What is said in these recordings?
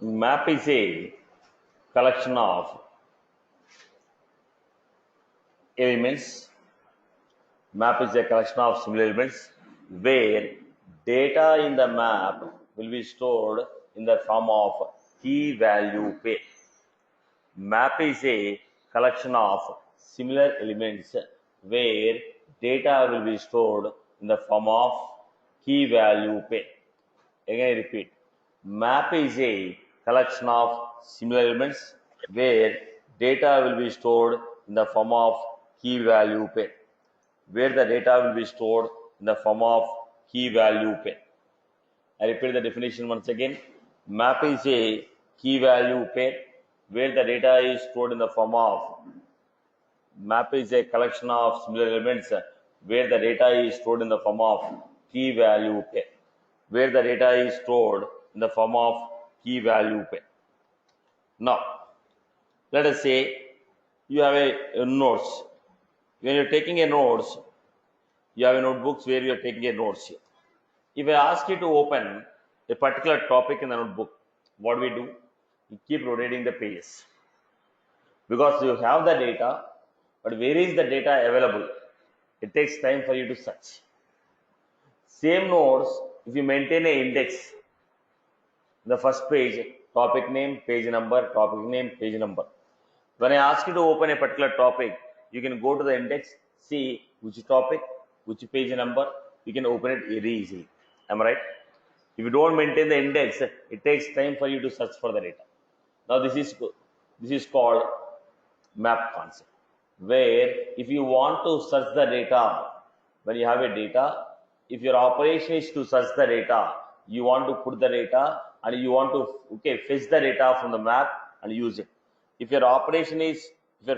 Map is a collection of elements. Map is a collection of similar elements where data in the map will be stored in the form of key value pair. Map is a collection of similar elements where data will be stored in the form of key value pair. Again, I repeat. Map is a collection of similar elements where data will be stored in the form of key value pair. Where the data will be stored in the form of key value pair. I repeat the definition once again. Map is a key value pair where the data is stored in the form of. Map is a collection of similar elements where the data is stored in the form of key value pair. Where the data is stored in the form of key value pair. Now, let us say you have a notes. When you're taking a notes, you have a notebooks where you're taking a notes here. If I ask you to open a particular topic in the notebook, what do we do? You keep rotating the pages because you have the data, but where is the data available? It takes time for you to search. Same notes, if you maintain an index, the first page, topic name, page number, topic name, page number. When I ask you to open a particular topic, you can go to the index, see which topic, which page number, you can open it very easily. Am I right? If you don't maintain the index, it takes time for you to search for the data. Now this is called map concept, where if you want to search the data, when you have a data, if your operation is to search the data, you want to put the data and you want to fetch the data from the map and use it. If your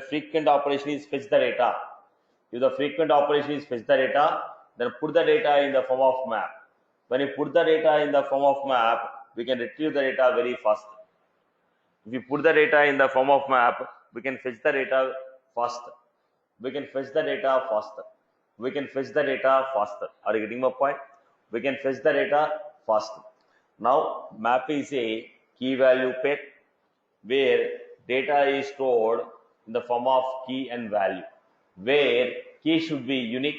frequent operation is fetch the data, if the frequent operation is fetch the data, then put the data in the form of map. When you put the data in the form of map, we can retrieve the data very fast. If you put the data in the form of map, we can fetch the data faster. We can fetch the data faster. We can fetch the data faster. Are you getting my point? We can fetch the data faster. Now, map is a key value pair where data is stored in the form of key and value, where key should be unique,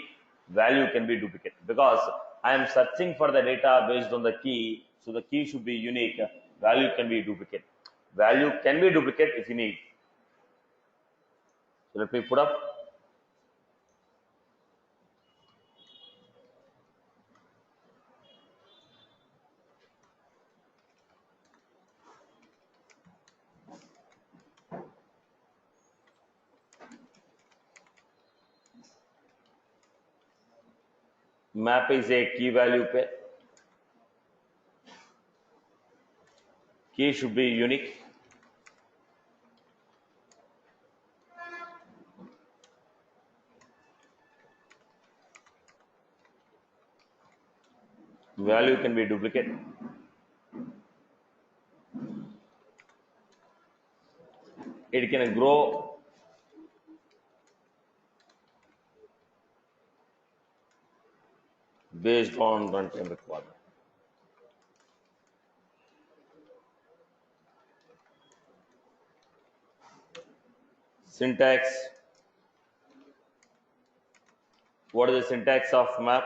value can be duplicate, because I am searching for the data based on the key, so the key should be unique, value can be duplicate. Value can be duplicate if you need. So let me put up. Map is a key value pair. Key should be unique. Value can be duplicate. It can grow based on runtime requirement. Syntax. What is the syntax of map?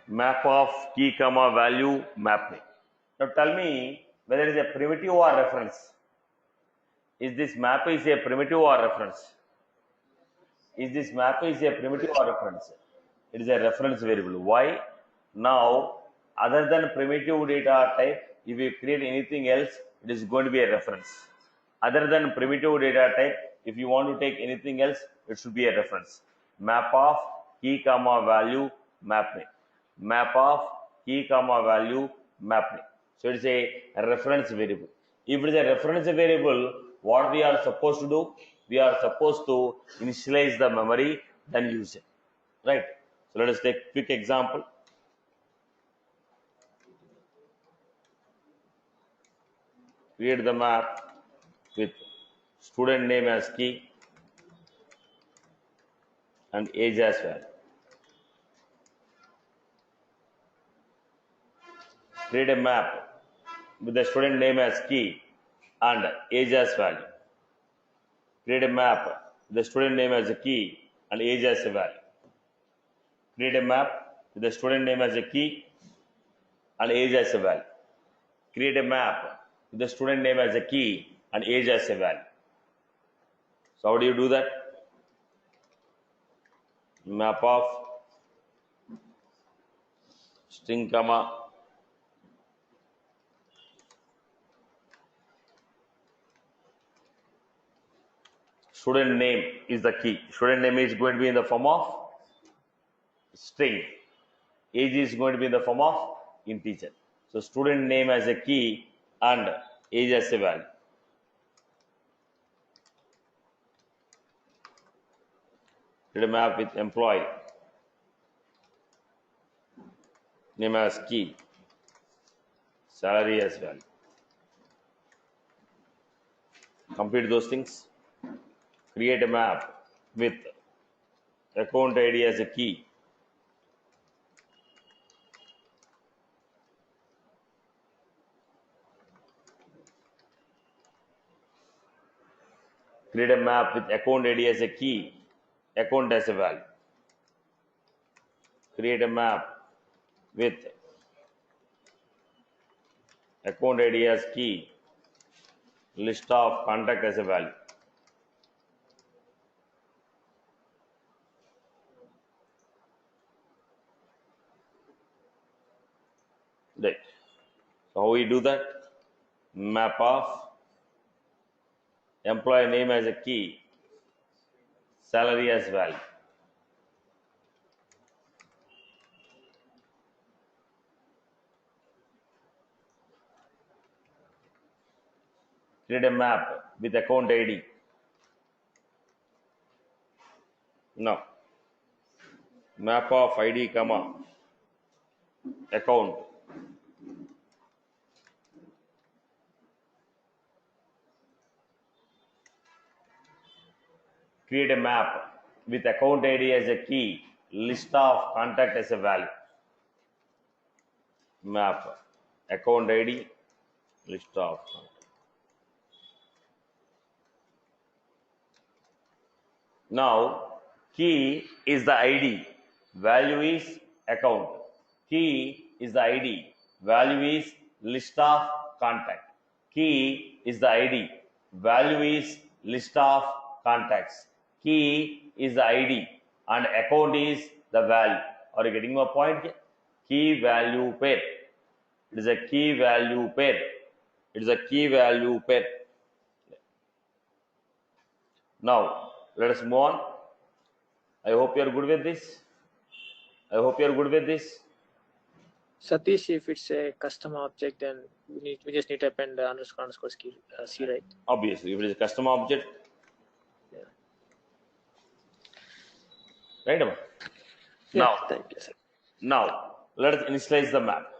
Map of key comma value mapping. Now tell me whether it is a primitive or reference. Is this map is a primitive or reference? Is this map is a primitive or reference? It is a reference variable. Why? Now, other than primitive data type, if you create anything else, it is going to be a reference. Other than primitive data type, if you want to take anything else, it should be a reference. Map of key comma value mapping. Map of key comma value mapping. So it is a reference variable. If it is a reference variable, what we are supposed to do? We are supposed to initialize the memory, then use it. Right? So let us take a quick example. Create the map. with student name as key and age as well. Create a map with the student name as key and age as value. Create a map with the student name as a key and age as a value. Create a map with the student name as a key and age as a value. Create a map with the student name as a key and age as a value. So how do you do that? Map of string comma student name is the key. Student name is going to be in the form of string. Age is going to be in the form of integer. So student name as a key and age as a value. Create a map with employee name as key, salary as value. Complete those things. Create a map with account ID as a key, create a map with account ID as a key, account as a value. Create a map with account ID as key, list of contact as a value. Right. So how we do that? Map of employee name as a key, salary as value. Create a map with account ID. Now, map of ID comma account. Create a map with account ID as a key, list of contact as a value. Map account ID, list of contact. Now, key is the ID, value is account. Key is the ID, value is list of contact. Key is the ID, value is list of contacts. Key is the ID and account is the value. Are you getting my point? Key value pair. It is a key value pair. It is a key value pair. Now, let us move on. I hope you are good with this. I hope you are good with this. Satish, if it's a custom object, then we just need to append the underscore C, right? Obviously, if it is a custom object, Yeah. right? Amma? Yeah, Now, thank you, sir. now let us initialize the map.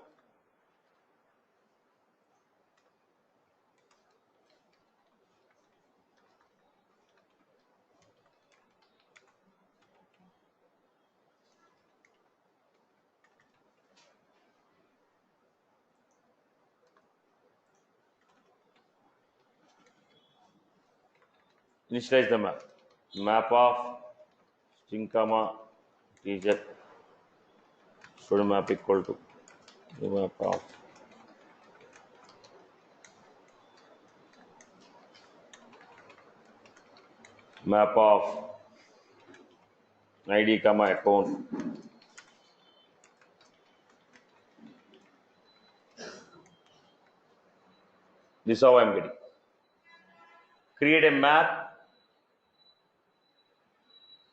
Initialize the map. Map of string comma teacher student map equal to the map of ID comma account. This is how I am getting. Create a map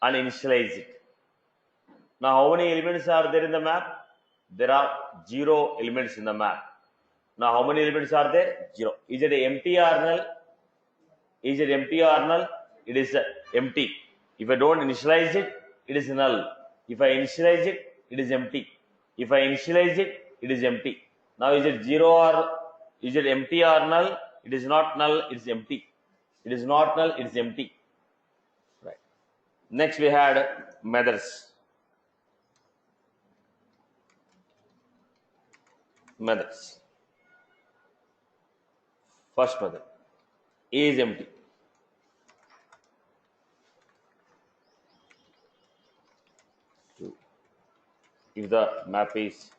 and initialize it. Now, how many elements are there in the map? There are 0 elements in the map. Now, how many elements are there? 0. Is it empty or null? Is it empty or null? It is empty. If I don't initialize it, it is null. If I initialize it, it is empty. If I initialize it, it is empty. Now, is it 0 or is it empty or null? It is not null, it is empty. It is not null, it is empty. Right. Next we had methods. Methods. First method is empty. If the map is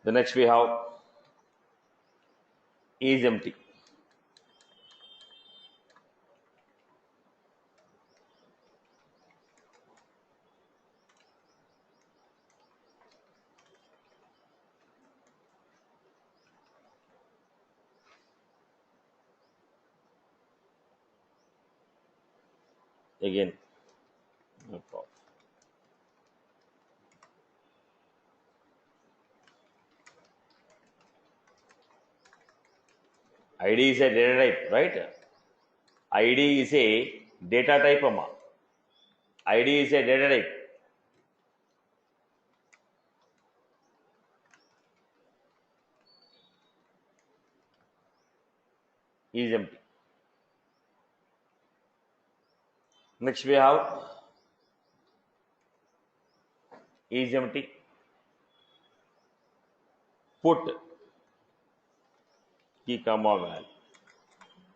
the next we have is empty. Again, no problem. ID is a data type, right? ID is a data type, amma. ID is a data type. Is empty. Next we have is empty. Put key comma val.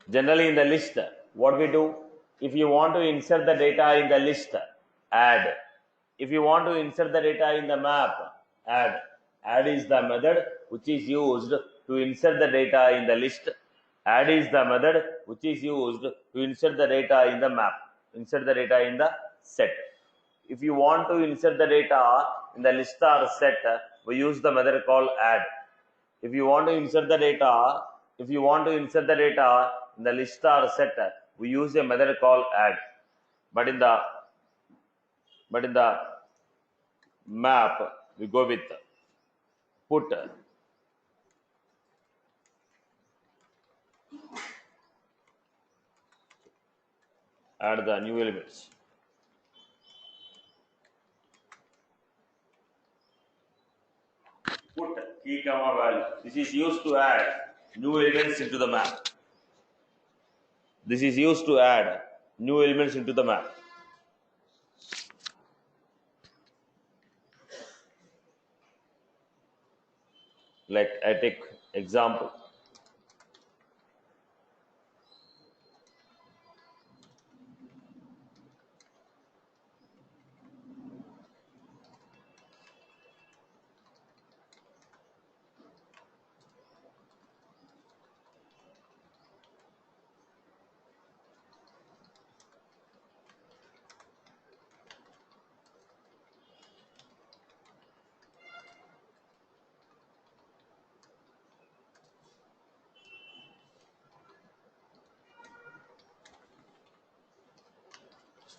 Generally in the list, what we do, if you want to insert the data in the list, add. If you want to insert the data in the map, add. Add is the method which is used to insert the data in the list. Add is the method which is used to insert the data in the map, insert the data in the set. If you want to insert the data in the list or set, we use the method called add. If you want to insert the data, in the list or set, we use a method called add. But in the map, we go with put. Add the new elements. Put key comma value. This is used to add new elements into the map. Like I take example.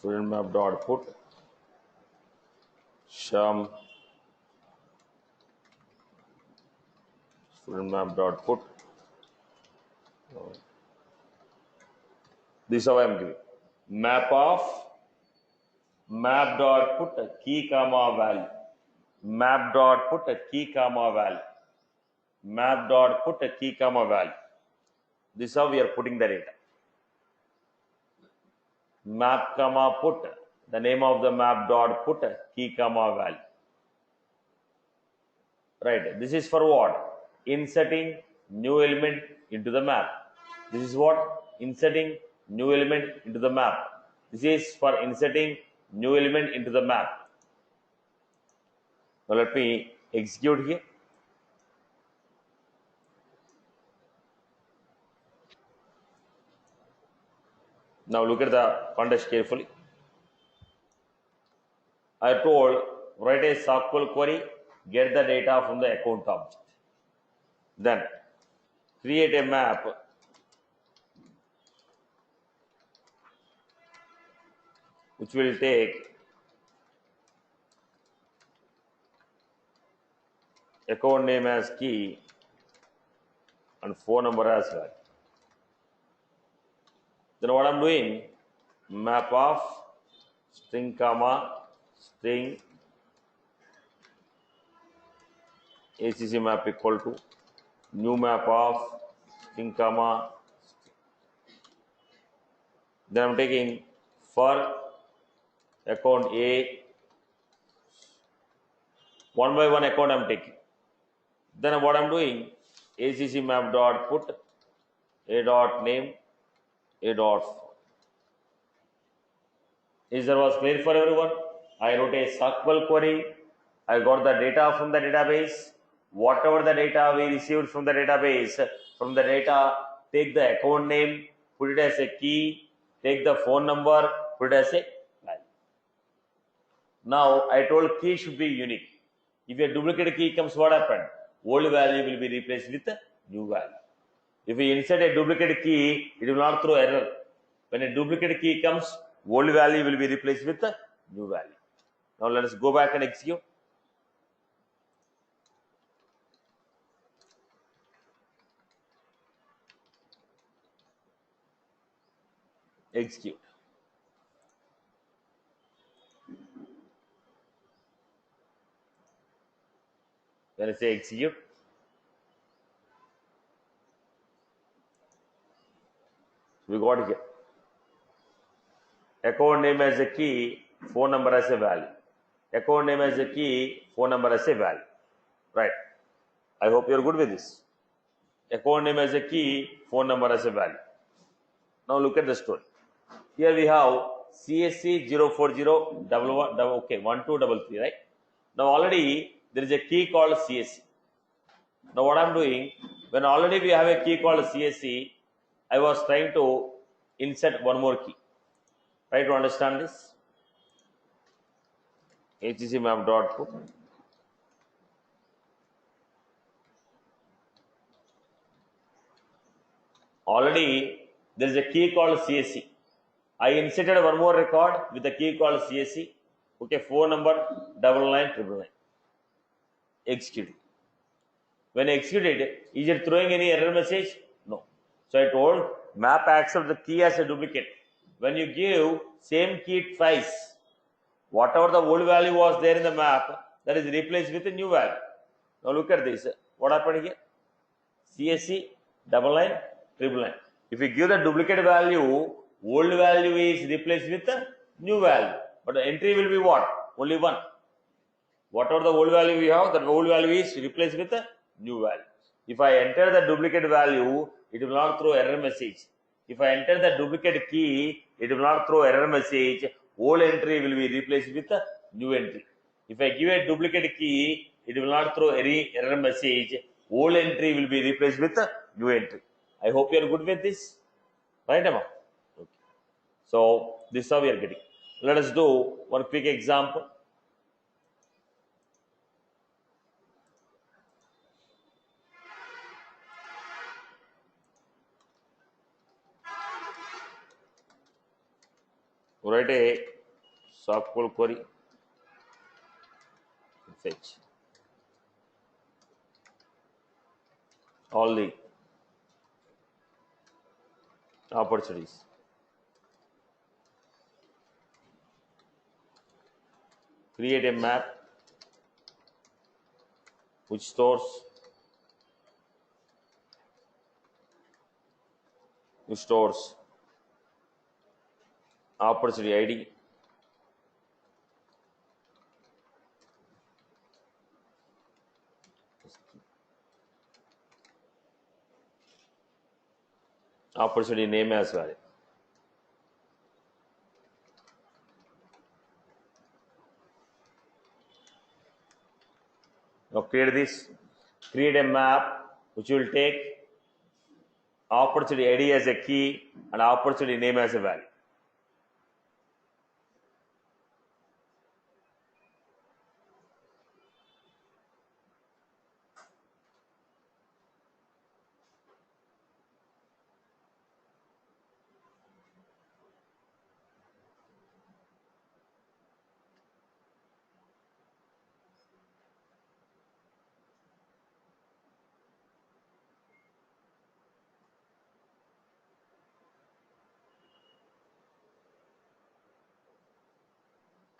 Student map dot put sham student map dot put. This is how I am giving map of map dot put key comma value. Map dot put key comma value. Map dot put key comma value. This is how we are putting the data. Map comma put, the name of the map dot put key comma value. Right. This is for what? Inserting new element into the map. This is what? Inserting new element into the map. This is for inserting new element into the map. Now let me execute here. Now look at the context carefully. I told write a SQL query, get the data from the account object. Then create a map which will take account name as key and phone number as well. Then what I'm doing, map of string comma string ACC map equal to new map of string comma. Then I'm taking for account A, one by one account I'm taking. Then what I'm doing, ACC map dot put A dot name, A dot. Is that was clear for everyone? I wrote a SQL query. I got the data from the database. Whatever the data we received from the database, from the data, take the account name, put it as a key, take the phone number, put it as a value. Now I told key should be unique. If a duplicate key comes, what happened? Old value will be replaced with a new value. If we insert a duplicate key, it will not throw error. When a duplicate key comes, old value will be replaced with a new value. Now let us go back and execute. Execute. When I say execute, we got it here. Account name as a key, phone number as a value. Account name as a key, phone number as a value. Right. I hope you are good with this. Account name as a key, phone number as a value. Now look at the story. Here we have CSC 040 1233, right? Now already there is a key called CSC. Now what I'm doing, when already we have a key called CSC, I was trying to insert one more key. Try to understand this. HCC map dot put. Already there is a key called CSC. I inserted one more record with a key called CSC. Okay, phone number 99999. Execute it. When I execute it, is it throwing any error message? No. So I told map accepts the key as a duplicate. When you give same key twice, whatever the old value was there in the map, that is replaced with a new value. Now look at this. What happened here? CSC 99999. If you give the duplicate value, old value is replaced with a new value. But the entry will be what? Only one. Whatever the old value we have, that old value is replaced with a new value. If I enter the duplicate value, it will not throw error message. If I enter the duplicate key, it will not throw error message. Old entry will be replaced with a new entry. If I give a duplicate key, it will not throw any error message. Old entry will be replaced with a new entry. I hope you are good with this. Right, Emma? Okay. So this is how we are getting. Let us do one quick example. Write a SQL query. Fetch all the opportunities. Create a map which stores opportunity ID, opportunity name as well. Now create a map which will take opportunity ID as a key and opportunity name as a value.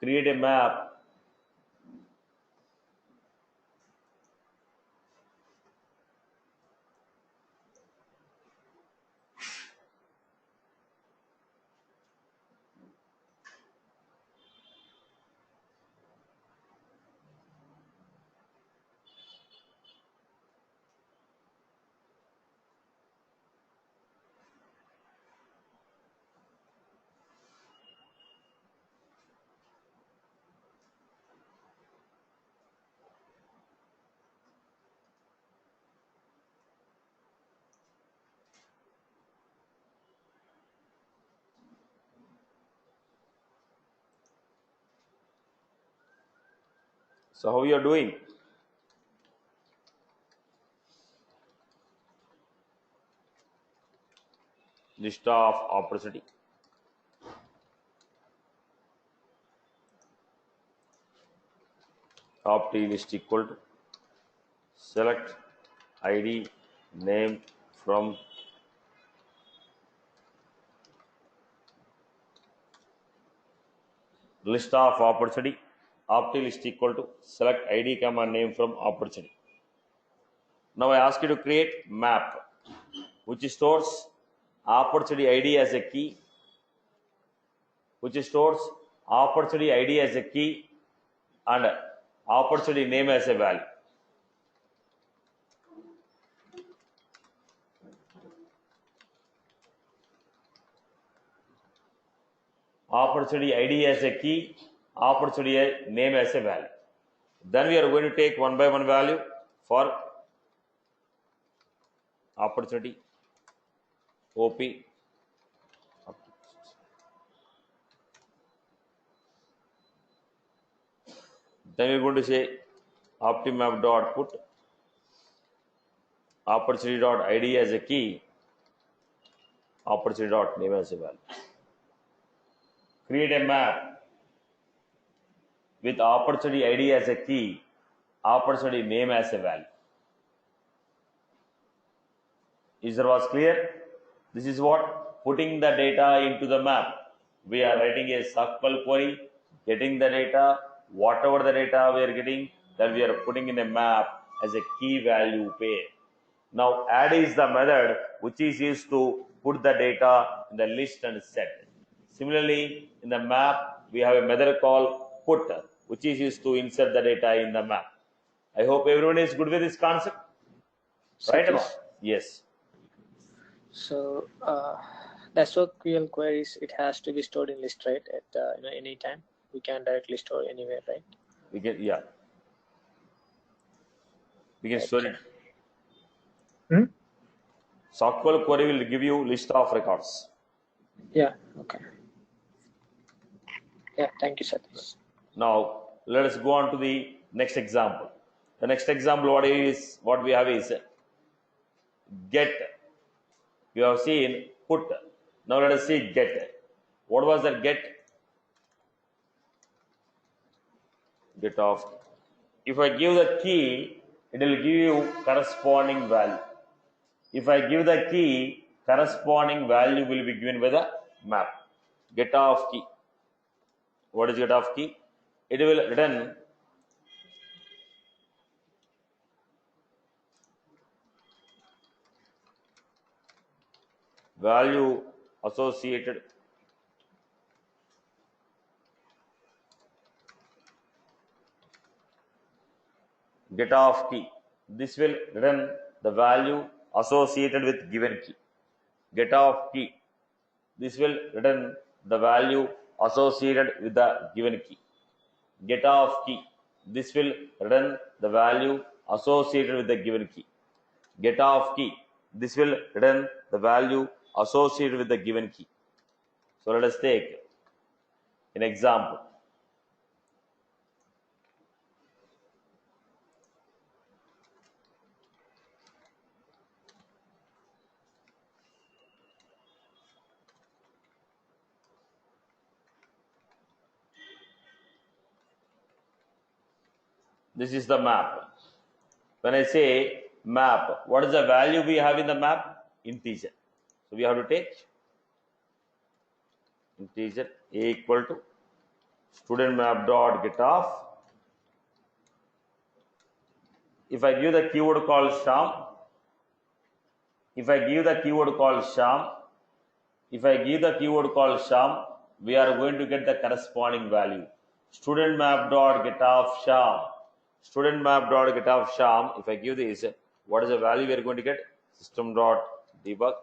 create a map So how you are doing? List of opportunity. Top T list equal to select ID name from list of opportunity. Opt list equal to select ID comma name from opportunity. Now I ask you to create map which stores opportunity ID as a key, which stores opportunity ID as a key and opportunity name as a value. Opportunity ID as a key, opportunity name as a value. Then we are going to take one by one value for opportunity OP. Then we are going to say optimap dot put opportunity dot ID as a key, opportunity dot name as a value. Create a map with opportunity ID as a key, opportunity name as a value. Is there was clear? This is what putting the data into the map. We are writing a SQL query, getting the data, whatever the data we are getting, that we are putting in a map as a key value pair. Now add is the method which is used to put the data in the list and set. Similarly, in the map, we have a method called put, which is used to insert the data in the map. I hope everyone is good with this concept. Right? Satish. Yes. So the SQL queries, it has to be stored in list, right? At any time, we can directly store anywhere, right? We can, yeah. We can store it. SQL query will give you list of records. Yeah. Okay. Yeah. Thank you, Satish. Now let us go on to the next example. The next example, what we have is get. You have seen put. Now let us see get. What was that get? Get of. If I give the key, it will give you corresponding value. If I give the key, corresponding value will be given by the map. Get of key. What is get of key? It will return value associated get of key. This will return the value associated with given key. Get of key. This will return the value associated with the given key. Get of key. This will return the value associated with the given key. Get of key. This will return the value associated with the given key. So let us take an example. This is the map. When I say map, what is the value we have in the map? Integer. So we have to take integer a equal to student map dot get off. If I give the keyword called Sham, we are going to get the corresponding value. Student map dot get off Sham. Student map dot get off Sham. If I give this, what is the value we are going to get? System dot debug.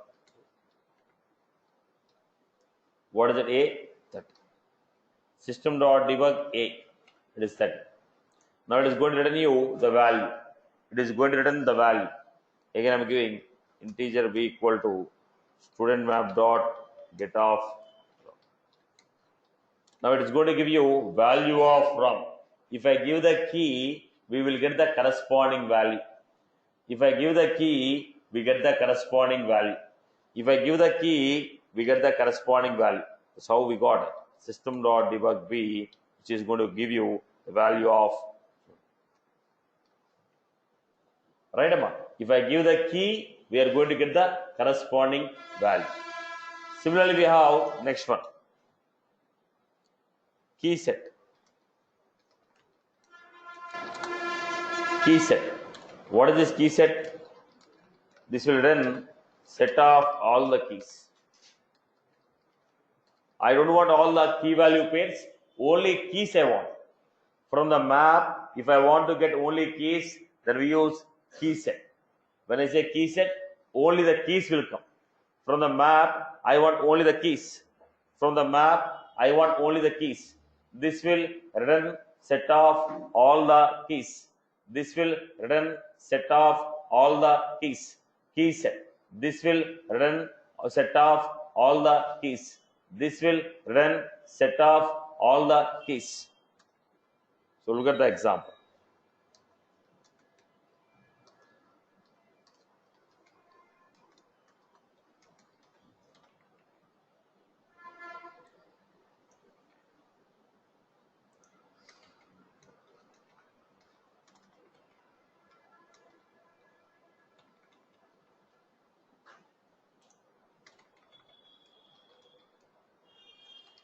What is it? A 30. System dot debug A. It is 30. Now it is going to return you the value. It is going to return the value. Again, I am giving integer b equal to student map dot get off. Now it is going to give you value of from. If I give the key, we will get the corresponding value. If I give the key, we get the corresponding value. If I give the key, we get the corresponding value. That's how we got it. System dot debug b, which is going to give you the value of. Right, Amma? If I give the key, we are going to get the corresponding value. Similarly, we have next one. Key set. Key set. What is this key set? This will run set of all the keys. I don't want all the key value pairs, only keys I want. From the map, if I want to get only keys, then we use key set. When I say key set, only the keys will come. From the map, I want only the keys. From the map, I want only the keys. This will return set of all the keys. This will return set of all the keys. Key set. This will return set of all the keys. This will return set of all the keys. So look at the example.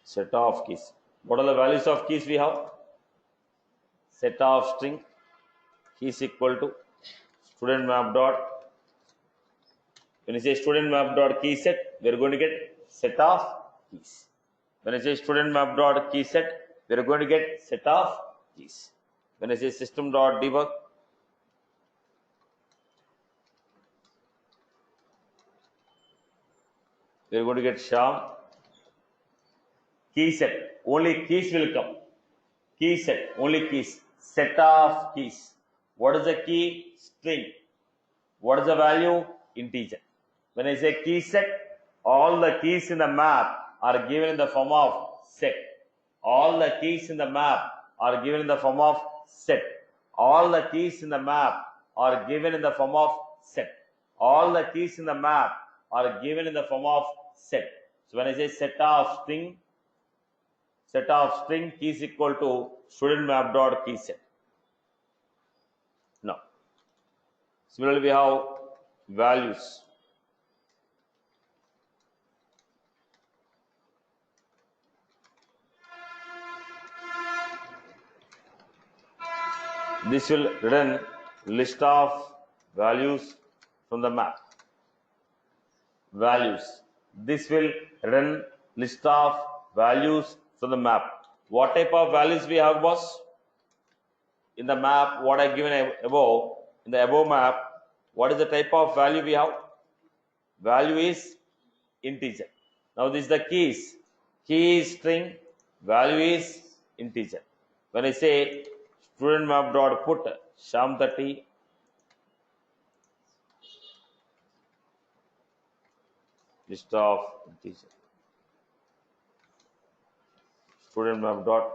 Set of keys. What are the values of keys we have? Set of string keys equal to student map dot. When you say student map dot key set, we are going to get set of keys. When I say student map dot key set, we are going to get set of keys. When I say system dot debug, we are going to get Sham. Key set, only keys will come. Key set, only keys. Set of keys. What is the key? String. What is the value? Integer. When I say key set, all the keys in the map are given in the form of set. All the keys in the map are given in the form of set. All the keys in the map are given in the form of set. All the keys in the map are given in the form of set. So when I say set of string keys equal to student map dot key set. Now, similarly we have values. This will return list of values from the map. Values. This will return list of values from the map. What type of values we have, boss? In the map, what I given above, in the above map, what is the type of value we have? Value is integer. Now this is the keys. Key is string, value is integer. When I say student map dot put Sham 30, list of integer. Student map dot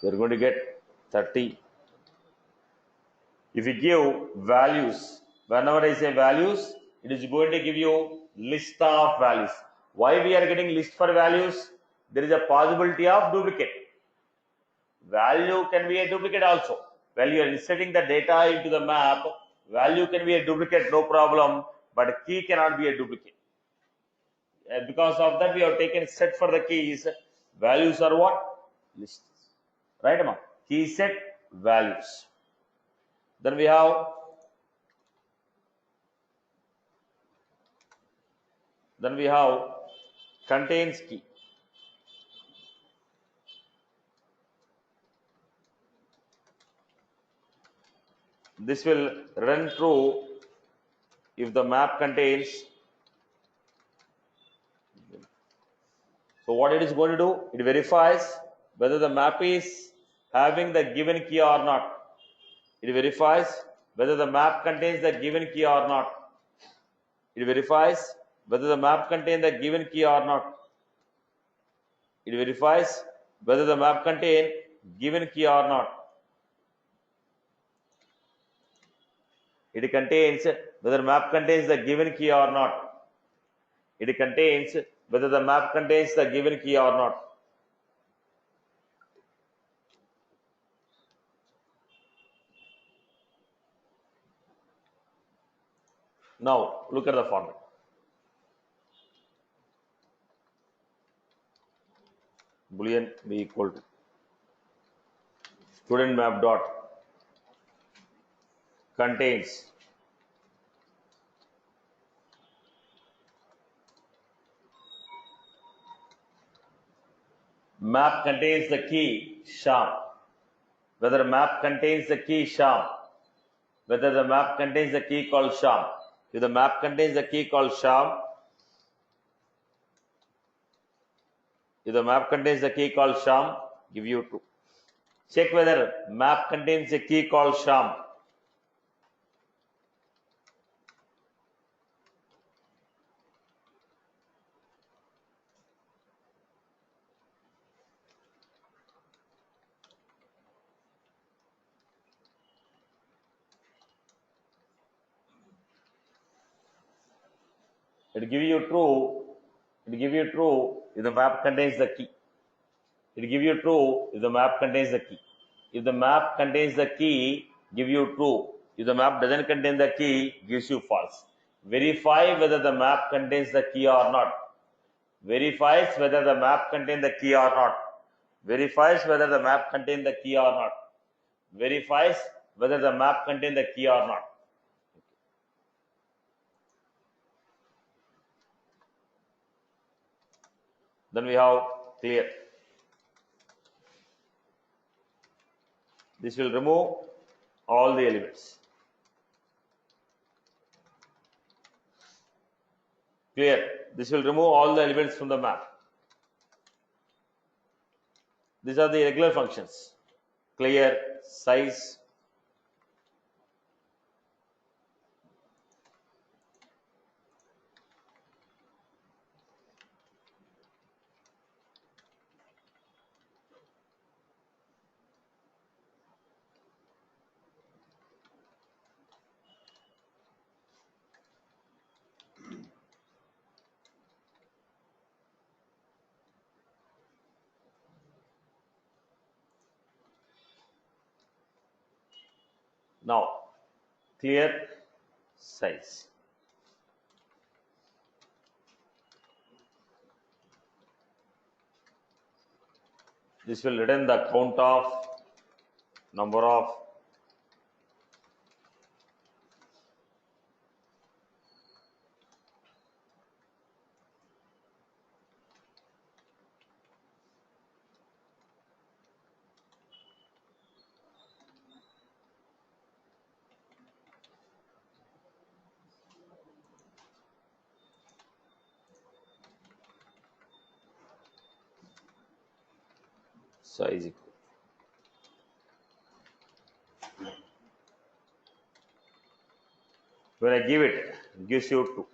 we are going to get 30. If you give values, whenever I say values, it is going to give you list of values. Why we are getting list for values? There is a possibility of duplicate. Value can be a duplicate also. When you are inserting the data into the map, Value can be a duplicate, no problem, but key cannot be a duplicate. Because of that, we have taken set for the keys. Values are what? Lists. Right, Amma? Key set values. Then we have contains key. This will run true if the map contains. So what it is going to do? It verifies whether the map is having the given key or not. It verifies whether the map contains the given key or not. It verifies whether the map contains the given key or not. It verifies whether the map contains given key or not. It contains whether map contains the given key or not. It contains whether the map contains the given key or not. Now look at the format. Boolean b equal to student map dot contains map contains the key Sham. Whether map contains the key Sham. Whether the map contains the key called Sham. If the map contains the key called Sham, if the map contains the key called Sham, give you true. Check whether map contains a key called Sham. It give you true. It give you true if the map contains the key. It give you true if the map contains the key. If the map contains the key, give you true. If the map doesn't contain the key, gives you false. Verify whether the map contains the key or not. Verifies whether the map contains the key or not. Verifies whether the map contains the key or not. Verifies whether the map contains the key or not. Then we have clear. This will remove all the elements. Clear. This will remove all the elements from the map. These are the regular functions. Clear, size. Now, clear, size. This will return the count of number of size equal. When I give it, it gives you 2.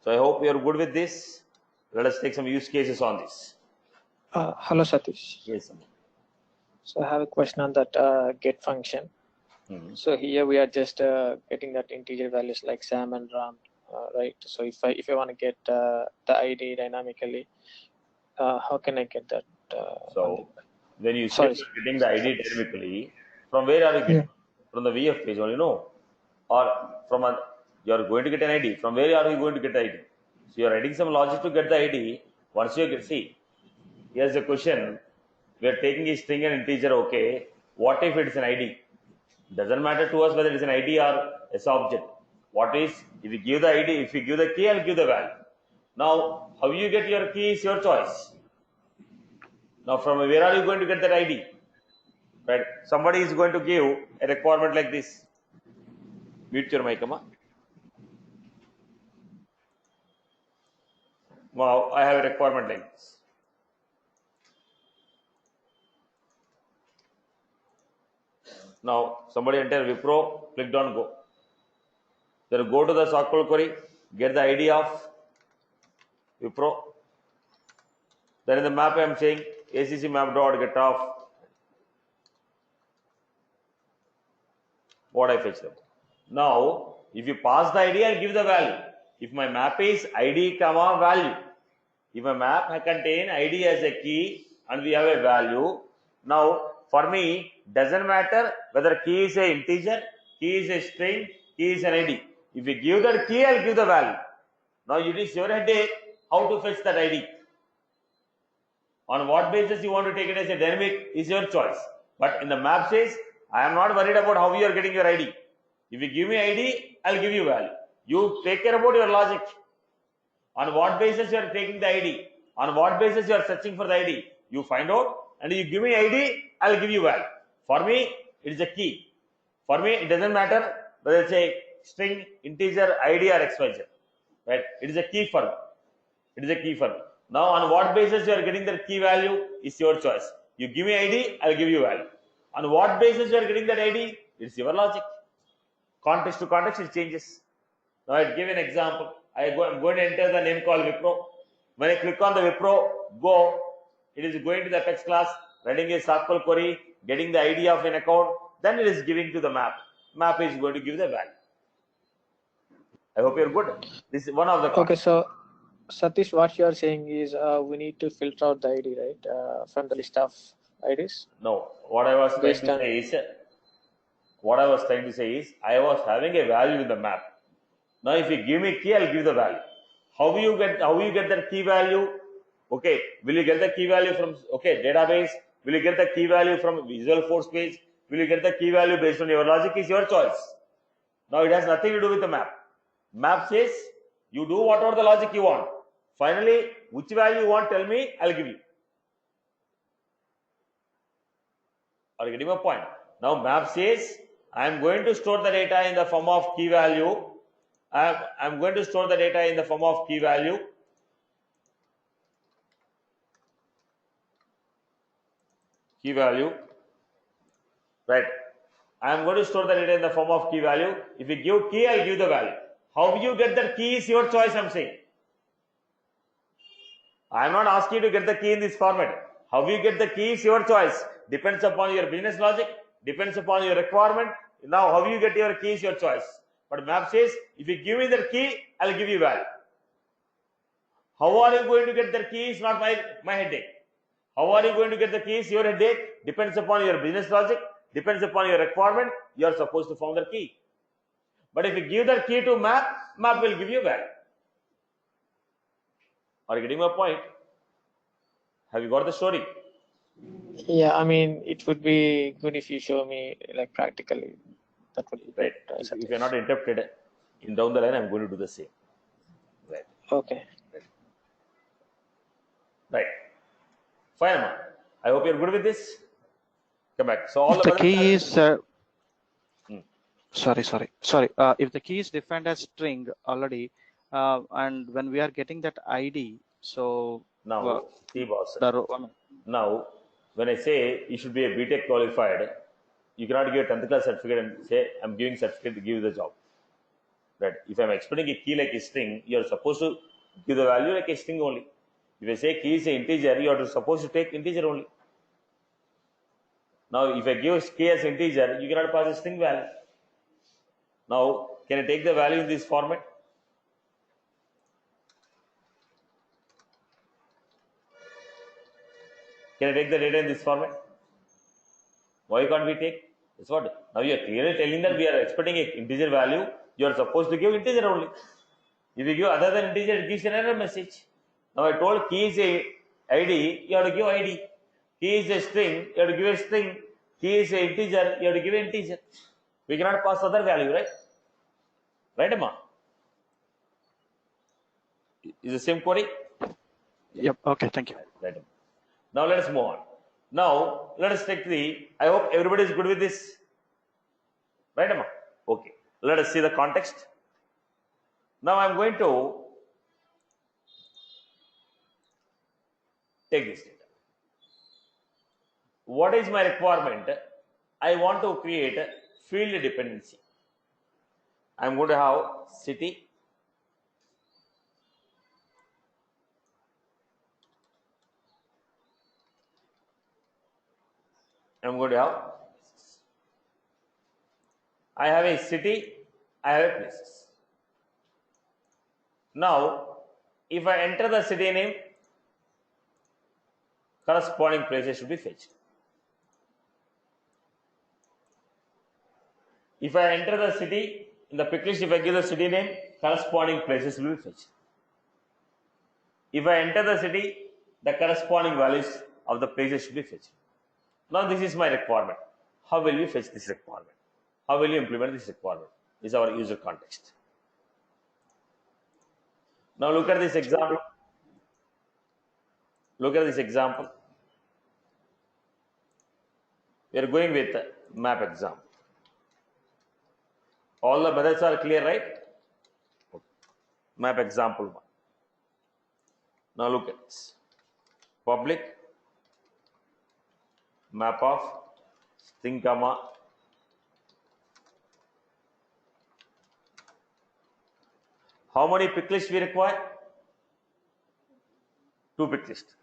So I hope you are good with this. Let us take some use cases on this. Hello, Satish. Yes. So I have a question on that get function. So here we are just getting that integer values like Sam and Ram, right? So if I want to get the ID dynamically, how can I get that? So when you say you're getting the ID dynamically, from where are you getting? From the VF page only, no? or you are going to get an ID. From where are you going to get the ID? So you are writing some logic to get the ID. Once you get, see, here's a question. We are taking a string and integer, okay. What if it's an ID? Doesn't matter to us whether it's an ID or a subject. What is, if you give the ID, if you give the key, I'll give the value. Now, how you get your key is your choice. Now, from where are you going to get that ID? Right? Somebody is going to give a requirement like this. Mute your mic, Amma. Wow, I have a requirement like this. Now, somebody enter Wipro, clicked on go. Then go to the SQL query, get the ID of Wipro. Then in the map, I am saying ACC map dot get off. What I fetch them. Now, if you pass the ID, I'll give the value. If my map is ID comma value, if a map contain ID as a key and we have a value, now for me doesn't matter whether key is a integer, key is a string, key is an ID. If you give that key, I'll give the value. Now it is your headache how to fetch that ID. On what basis you want to take it as a dynamic is your choice. But in the map says, I am not worried about how you are getting your ID. If you give me ID, I'll give you value. You take care about your logic. On what basis you are taking the ID? On what basis you are searching for the ID? You find out and you give me ID, I'll give you value. For me, it is a key. For me, it doesn't matter whether it's a string, integer, ID or XYZ. Right? It is a key for me. It is a key for me. Now, on what basis you are getting the key value is your choice. You give me ID, I'll give you value. On what basis you are getting that ID? It's your logic. Context to context, it changes. Now, I give an example. I'm going to enter the name called Wipro. When I click on the Wipro, go, it is going to the text class, writing a SQL query, getting the ID of an account, then it is giving to the map. Map is going to give the value. I hope you're good. This is one of the concepts. Okay, so Satish, what you are saying is we need to filter out the ID, right, from the list of IDs? No, what I was trying to say is, I was having a value in the map. Now, if you give me key, I'll give the value. How you get that key value? Okay, will you get the key value from database? Will you get the key value from Visual Force page? Will you get the key value based on your logic? Is your choice. Now, it has nothing to do with the map. Map says you do whatever the logic you want. Finally, which value you want, tell me, I'll give you. Are you getting my point? Now, map says I'm going to store the data in the form of key value. I'm going to store the data in the form of key value. Key value. Right. I'm going to store the data in the form of key value. If you give key, I'll give the value. How you get the key is your choice, I'm saying. I'm not asking you to get the key in this format. How you get the key is your choice. Depends upon your business logic, depends upon your requirement. Now, how you get your key is your choice. But map says, if you give me the key, I'll give you value. How are you going to get the key is not my headache. How are you going to get the key is your headache. Depends upon your business logic, depends upon your requirement. You are supposed to find the key. But if you give the key to map, map will give you value. Are you getting my point? Have you got the story? Yeah, I mean, it would be good if you show me like practically. That would be right. If you're not interrupted in down the line, I'm going to do the same. Right. Okay. Right. Fine, man. I hope you're good with this. Come back. So all if the key is sorry. If the key is defined as string already, and when we are getting that ID, so now see, boss. I mean, now, when I say you should be a BTech qualified, you cannot give a 10th class certificate and say I'm giving certificate to give you the job. Right? If I'm explaining a key like a string, you're supposed to give the value like a string only. If I say key is an integer, you are supposed to take integer only. Now, if I give key as integer, you cannot pass a string value. Now, can I take the value in this format? Can I take the data in this format? Why can't we take? That's what. Now you are clearly telling that we are expecting an integer value. You are supposed to give integer only. If you give other than integer, it gives an error message. Now I told key is a ID, you have to give ID. Key is a string, you have to give a string. Key is a integer, you have to give an integer. We cannot pass other value, right? Right, Amma? Is the same query? Yep. Okay. Thank you. Right. Now let us move on. Now let us take the. I hope everybody is good with this. Right, Amma? Okay. Let us see the context. Now I am going to take this data. What is my requirement? I want to create a field dependency. I am going to have city. I am going to have. I have a city. I have a places. Now, if I enter the city name, corresponding places should be fetched. If I enter the city, in the pick list, if I give the city name, corresponding places will be fetched. If I enter the city, the corresponding values of the places should be fetched. Now this is my requirement. How will you fetch this requirement? How will you implement this requirement? This is our user context. Now look at this example. Look at this example. We are going with map example. All the methods are clear, right? Okay. Map example 1. Now look at this. Public map of string comma how many pick lists we require? 2 pick lists.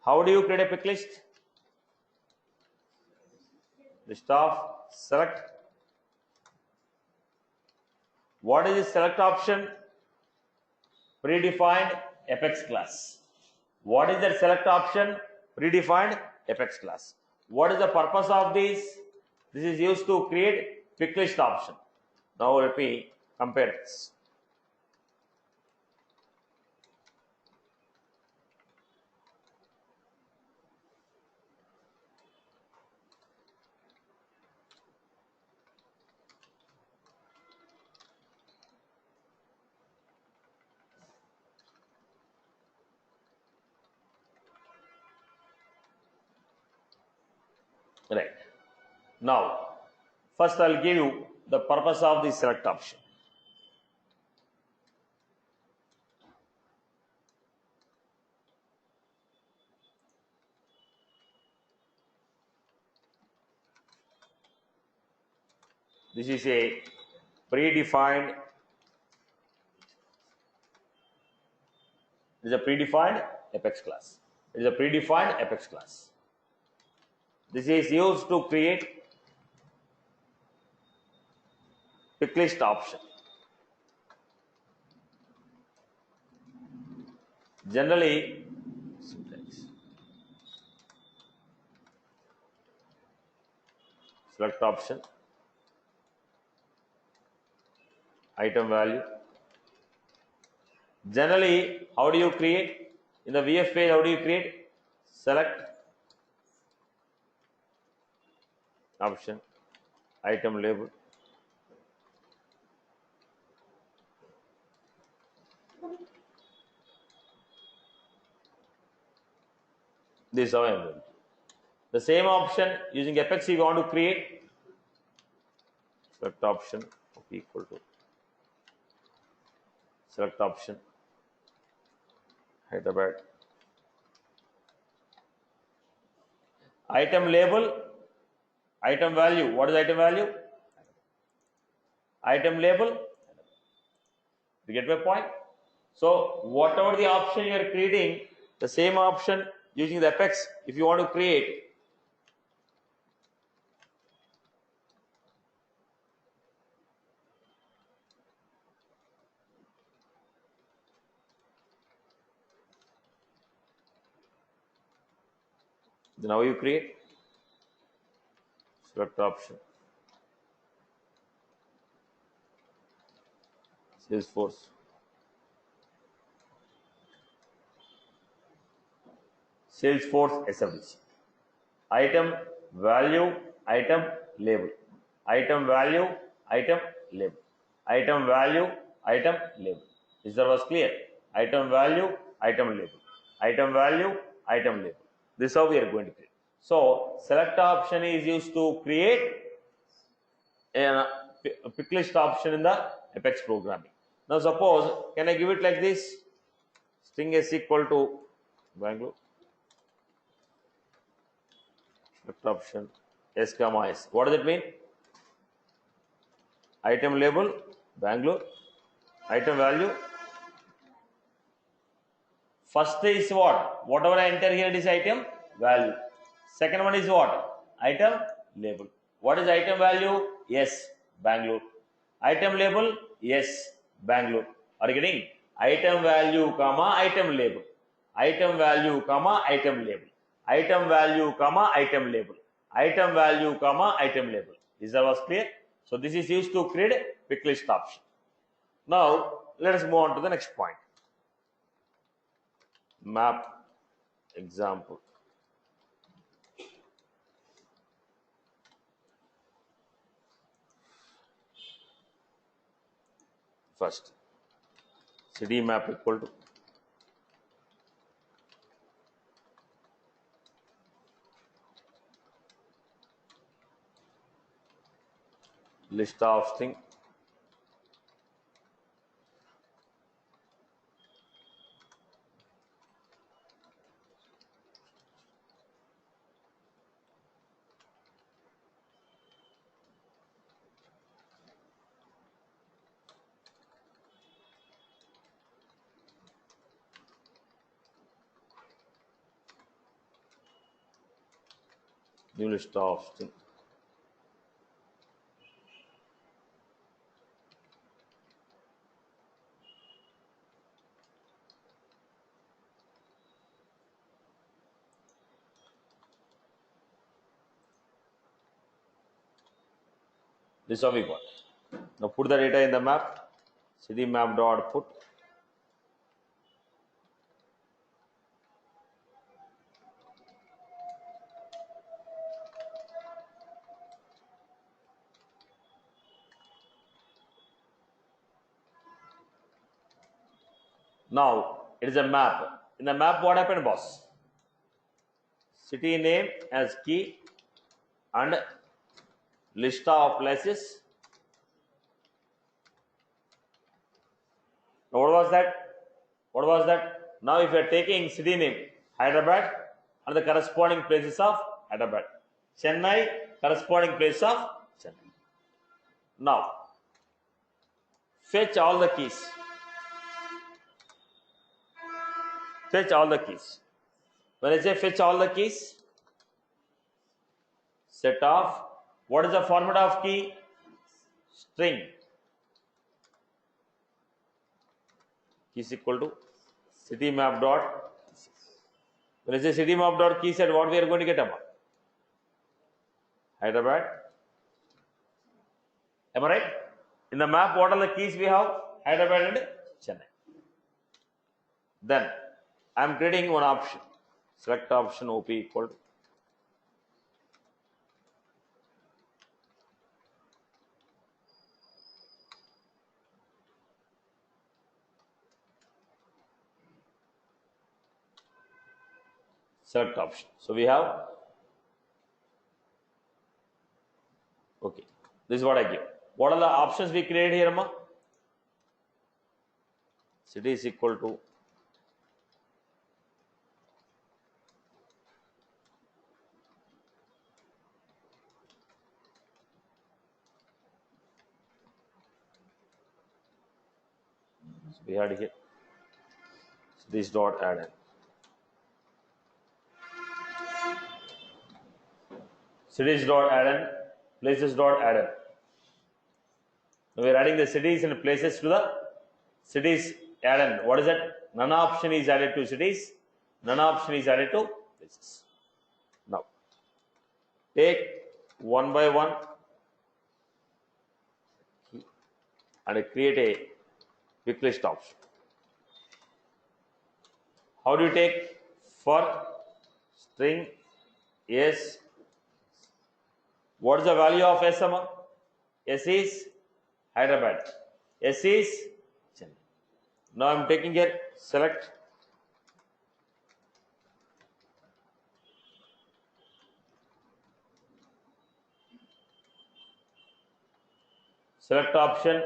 How do you create a pick list? List of select. What is the select option? Predefined Apex class. What is that select option? Predefined Apex class. What is the purpose of this? This is used to create pick list option. Now let me compare this. Right. Now, first I'll give you the purpose of the select option. This is a predefined. It is a predefined Apex class. It is a predefined Apex class. This is used to create pick list option. Generally, select option, item value. Generally, how do you create? In the VF page, how do you create? Select option, item label. This is how I am doing. The same option using Apex, if you want to create select option equal to select option Hyderabad. Item label, item value. What is item value? Item label. You get my point? So whatever the option you are creating, the same option using the Apex, if you want to create. Then how you create? Select option. Salesforce. Salesforce SWC. Item value, item label. Item value, item label. Item value, item label. Is that was clear? Item value, item label. Item value, item label. This is how we are going to create. So select option is used to create a pick list option in the Apex programming. Now suppose, can I give it like this? String is equal to Bangalore. Select option S comma S. What does it mean? Item label Bangalore. Item value. First is what? Whatever I enter here is item value. Second one is what? Item label. What is item value? Yes, Bangalore. Item label? Yes, Bangalore. Are you getting? Item value, comma, item label. Item value, comma, item label. Item value, comma, item label. Item value, comma, item label. Is that was clear? So this is used to create a pick list option. Now let us move on to the next point. Map example. First, city map equal to list of thing. New list of thing. This is how we got. Now put the data in the map. City map dot put. Now it is a map. In the map, what happened, boss? City name as key and list of places. Now what was that? What was that? Now if you are taking city name Hyderabad and the corresponding places of Hyderabad, Chennai, corresponding place of Chennai. Now fetch all the keys. Fetch all the keys. When I say fetch all the keys, set of, what is the format of key? String. Key is equal to city map dot. When I say city map dot key set, what we are going to get about? Hyderabad. Am I right? In the map, what are the keys we have? Hyderabad and Chennai. Then I am creating one option. Select option OP equal to select option. So we have, okay, this is what I give. What are the options we created here, Ma? City is equal to we had here this dot add in. Cities dot add in, places dot add in. Now we are adding the cities and places to the cities add in. What is that? None option is added to cities, none option is added to places. Now take one by one and create a pick list option. How do you take for string S? What is the value of S? S is Hyderabad. S is Chennai. Now I am taking here select option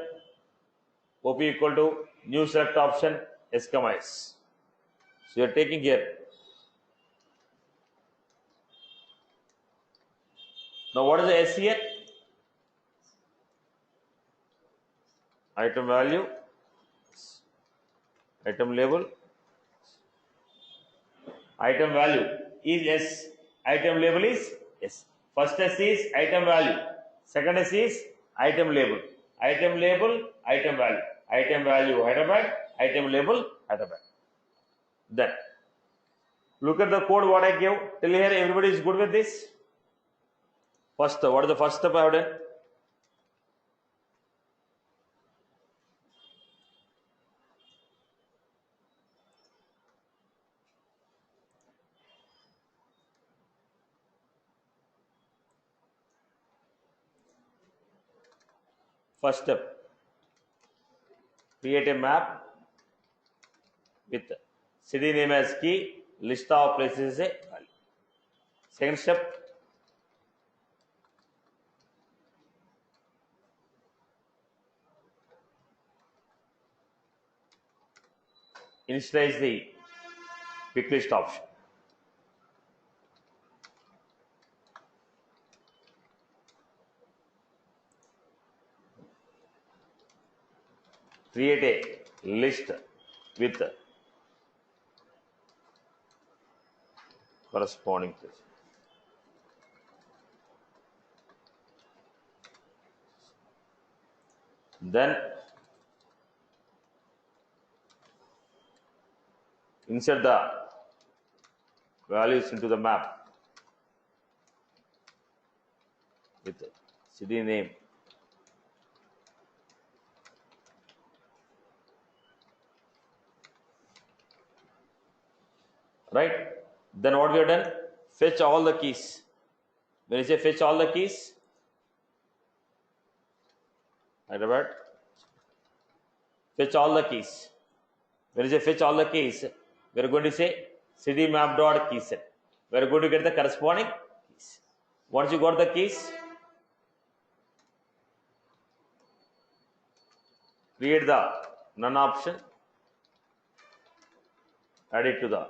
OP equal to new select option S, S. So you are taking here. Now what is the S here? Item value, item label, item value is S, item label is S. First S is item value, second S is item label, item label, item value Hyderabad, item label Hyderabad. Then look at the code what I gave. Till here everybody is good with this? First, what is the first step I have done? First step, create a map with city name as key, list of places as a value. Second step, initialize the pick list option. Create a list with corresponding place. Then insert the values into the map with city name, right? Then what we have done, fetch all the keys. When you say fetch all the keys, Hyderabad, fetch all the keys. When you say fetch all the keys, we are going to say city map dot key set. We are going to get the corresponding keys. Once you got the keys, create the none option, add it to the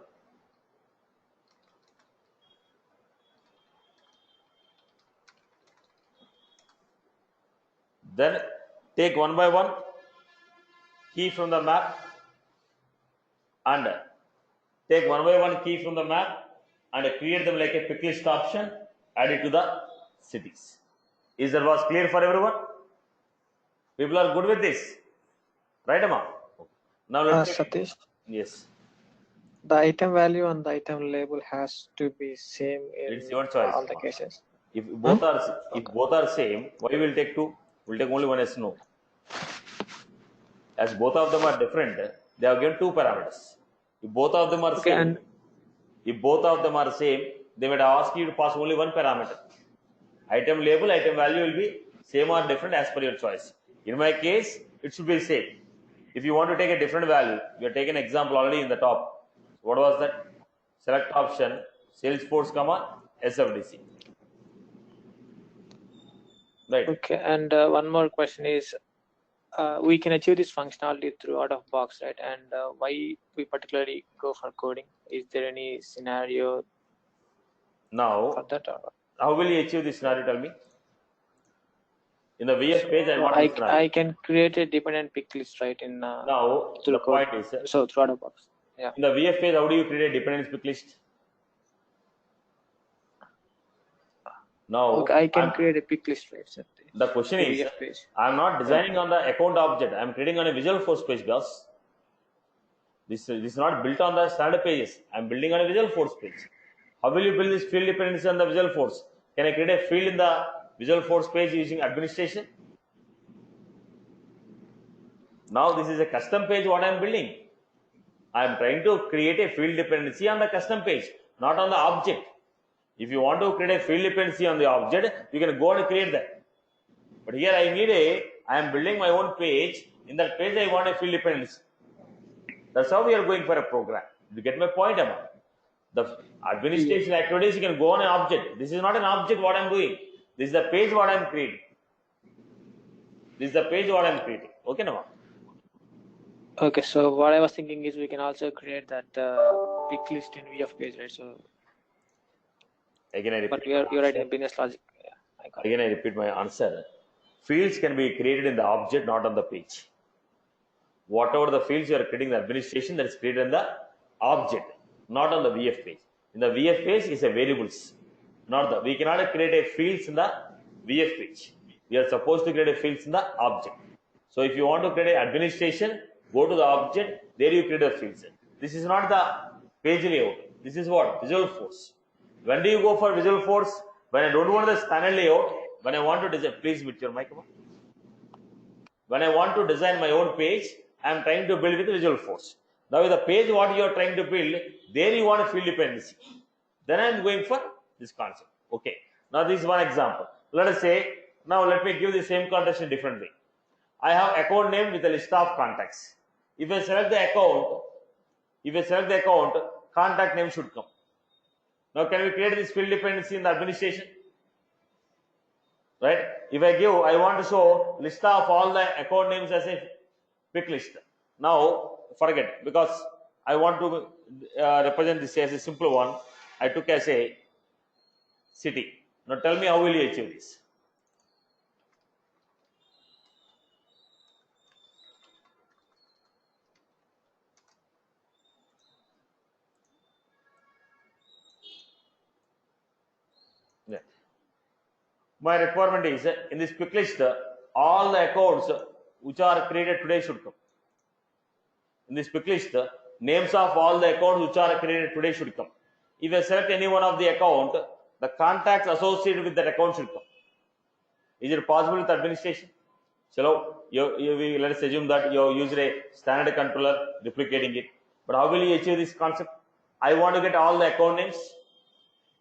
then take one by one key from the map and take one by one key from the map and create them like a pick list option, add it to the cities. Is that was clear for everyone? People are good with this, right, Amma? Now let's Satish, yes. the item value and the item label has to be same in It's your choice. all the cases. If both are same, why will take two? We'll take only one S. No. As both of them are different, they have given two parameters. If both of them are same, if both of them are same, they might ask you to pass only one parameter. Item label, item value will be same or different as per your choice. In my case, it should be same. If you want to take a different value, we have taken example already in the top. What was that? Select option, Salesforce, SFDC. Right. Okay, and one more question is, we can achieve this functionality through out of box, right? And why we particularly go for coding? Is there any scenario now for that? Or? How will you achieve this scenario? Tell me. In the VF page, I can create a dependent pick list, right? In now the point is so through out of box. Yeah. In the VF page, how do you create a dependent pick list? Now okay, I can create a pick list, right? So the question is, I'm not designing on the account object. I'm creating on a Visualforce page, boss. This is not built on the standard pages. I'm building on a Visualforce page. How will you build this field dependency on the Visualforce? Can I create a field in the Visualforce page using administration. Now this is a custom page what I am building. I am trying to create a field dependency on the custom page, not on the object. If you want to create a field dependency on the object, you can go and create that. But here I am building my own page. In that page, I want a field dependency. That's how we are going for a program. You get my point, Amma? The administration activities, you can go on an object. This is not an object what I'm doing. This is the page what I'm creating. This is the page what I'm creating. Okay, Nama? Okay, so what I was thinking is we can also create that pick list in VF page, right? So again, I repeat. But you're right in business logic. Yeah, again, I repeat my answer. Fields can be created in the object, not on the page. Whatever the fields you are creating the administration, that is created in the object, not on the VF page. In the VF page is a variables, not the. We cannot create a fields in the VF page. We are supposed to create a fields in the object. So if you want to create an administration, go to the object. There you create the fields. This is not the page layout. This is what Visualforce. When do you go for Visualforce? When I don't want the standard layout. When I want to design, please with your mic. When I want to design my own page, I am trying to build with Visualforce. Now with the page what you are trying to build, there you want a field dependency. Then I am going for this concept. Okay. Now this is one example. Let us say, now let me give the same context in a different way. I have account name with a list of contacts. If I select the account, contact name should come. Now can we create this field dependency in the administration? Right? If I want to show list of all the account names as a pick list. Now forget, because I want to represent this as a simple one. I took as a city. Now tell me how will you achieve this? Yeah. My requirement is in this quick list, all the accounts which are created today should come. In this quick list, names of all the accounts which are created today should come. If I select any one of the account, the contacts associated with that account should come. Is it possible with administration? So let us assume that you used a standard controller replicating it. But how will you achieve this concept? I want to get all the account names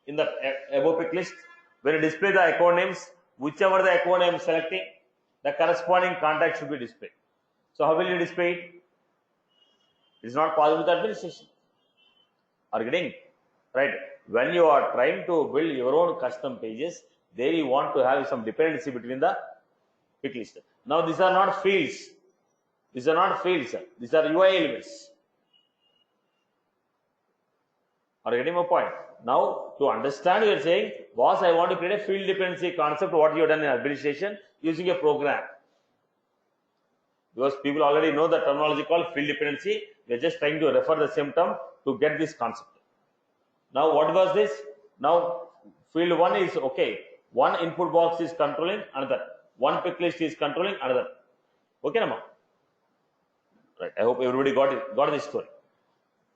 in the above pick list. When you display the account names, whichever the account I am selecting, the corresponding contact should be displayed. So how will you display it? It is not possible with administration. Are you getting? Right? When you are trying to build your own custom pages, there you want to have some dependency between the pick list. Now these are not fields. These are not fields. These are UI elements. Are you getting my point? Now, to understand, you are saying, boss, I want to create a field dependency concept, what you have done in administration using a program. Because people already know the terminology called field dependency. We are just trying to refer the same term to get this concept. Now, what was this? Now, field 1 is okay. One input box is controlling another. One pick list is controlling another. Okay, Nama? Right. I hope everybody got this story.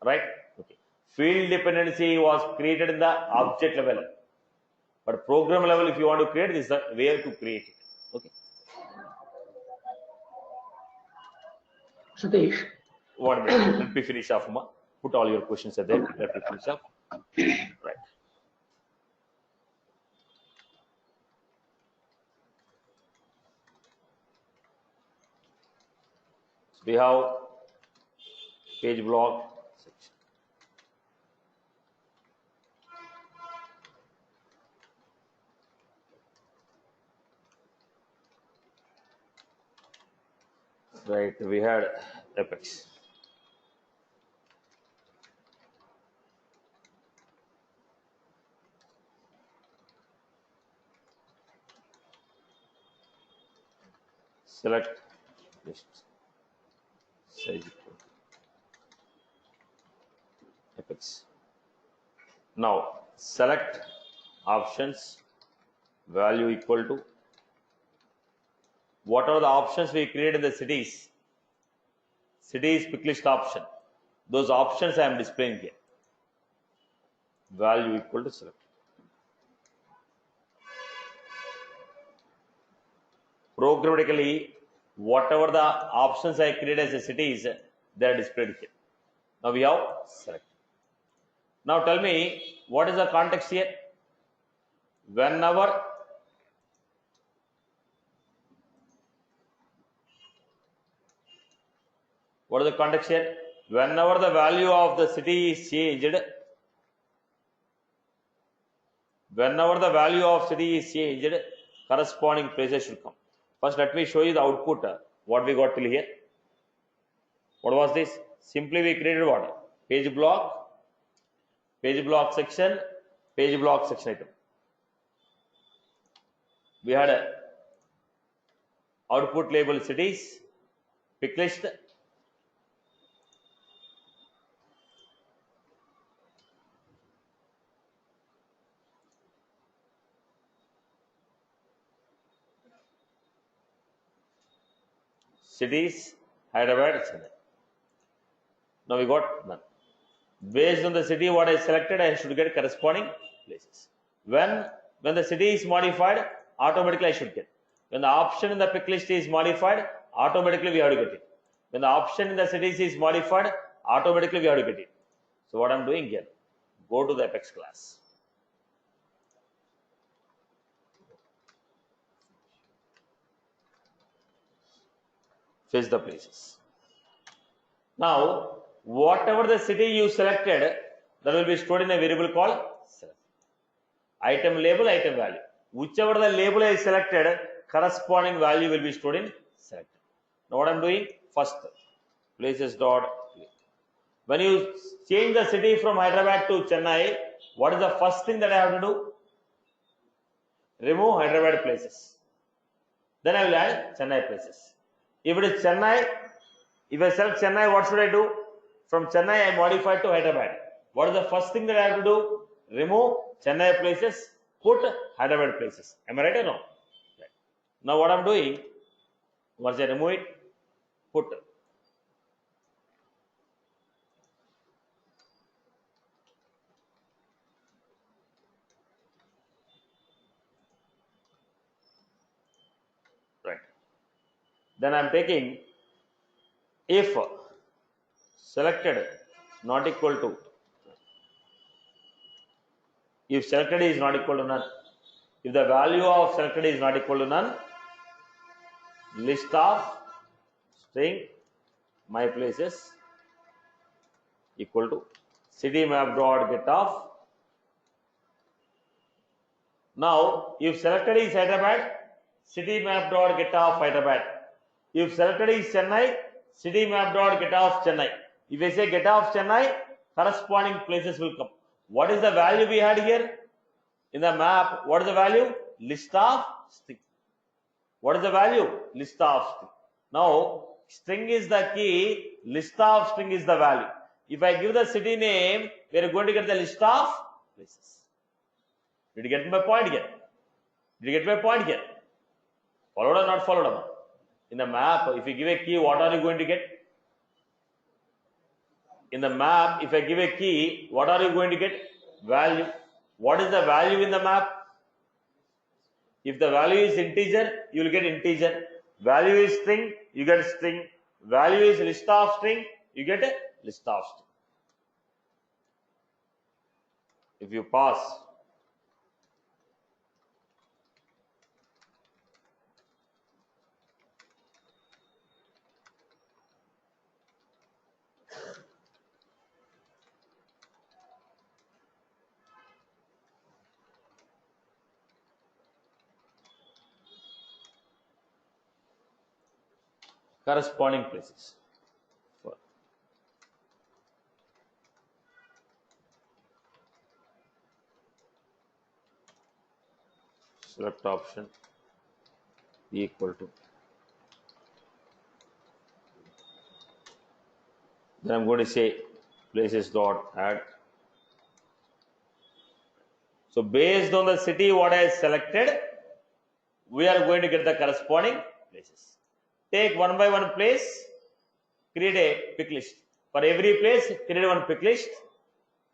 Right? Okay. Field dependency was created in the object level, but program level, if you want to create, this is the way to create it. Okay. Satish. 1 minute. Let me finish off. Put all your questions at there. Let me finish off. Right. So we have page block section. Right, we had Apex. Select list. Size equal to Apex. Now select options value equal to. What are the options we create in the cities? Cities pick list option. Those options I am displaying here. Value equal to select. Programmatically, whatever the options I create as a cities, they are displayed here. Now we have select. Now tell me, what is the context here? Whenever what is the context here? Whenever the value of the city is changed, corresponding places should come. First, let me show you the output. What we got till here. What was this? Simply we created what? Page block section, page block section item. We had a output label cities, pick list, cities, Hyderabad, Chennai. Now we got none. Based on the city what I selected, I should get corresponding places. When the city is modified, automatically I should get. When the option in the pick list is modified, automatically we have to get it. When the option in the cities is modified, automatically we have to get it. So what I'm doing here, go to the Apex class. Fetch the places. Now, whatever the city you selected, that will be stored in a variable called select. Item label, item value. Whichever the label is selected, corresponding value will be stored in select. Now what I'm doing, first places dot clear. When you change the city from Hyderabad to Chennai, what is the first thing that I have to do? Remove Hyderabad places. Then I will add Chennai places. If it is Chennai, if I select Chennai, what should I do? From Chennai I modify to Hyderabad. What is the first thing that I have to do? Remove Chennai places, put Hyderabad places. Am I right or no? Right. Now what I'm doing, once I remove it, put. Right. Then I'm taking if selected not equal to, if selected is not equal to none, if the value of selected is not equal to none, list of string my places equal to city map dot get off. Now if selected is Hyderabad, city map dot get off Hyderabad. If selected is Chennai, city map dot get off Chennai. If I say get off Chennai, corresponding places will come. What is the value we had here in the map? What is the value? List of string. What is the value? List of string. Now string is the key, list of string is the value. If I give the city name, we are going to get the list of places. Did you get my point here? Did you get my point here? Followed or not followed? In the map, if you give a key, what are you going to get? In the map, if I give a key, what are you going to get? Value. What is the value in the map? If the value is integer, you will get integer. Value is string, you get string. Value is list of string, you get a list of string. If you pass, corresponding places. Select option equal to. Then I'm going to say places dot add. So based on the city what I selected, we are going to get the corresponding places. Take one by one place, create a pick list. For every place, create one pick list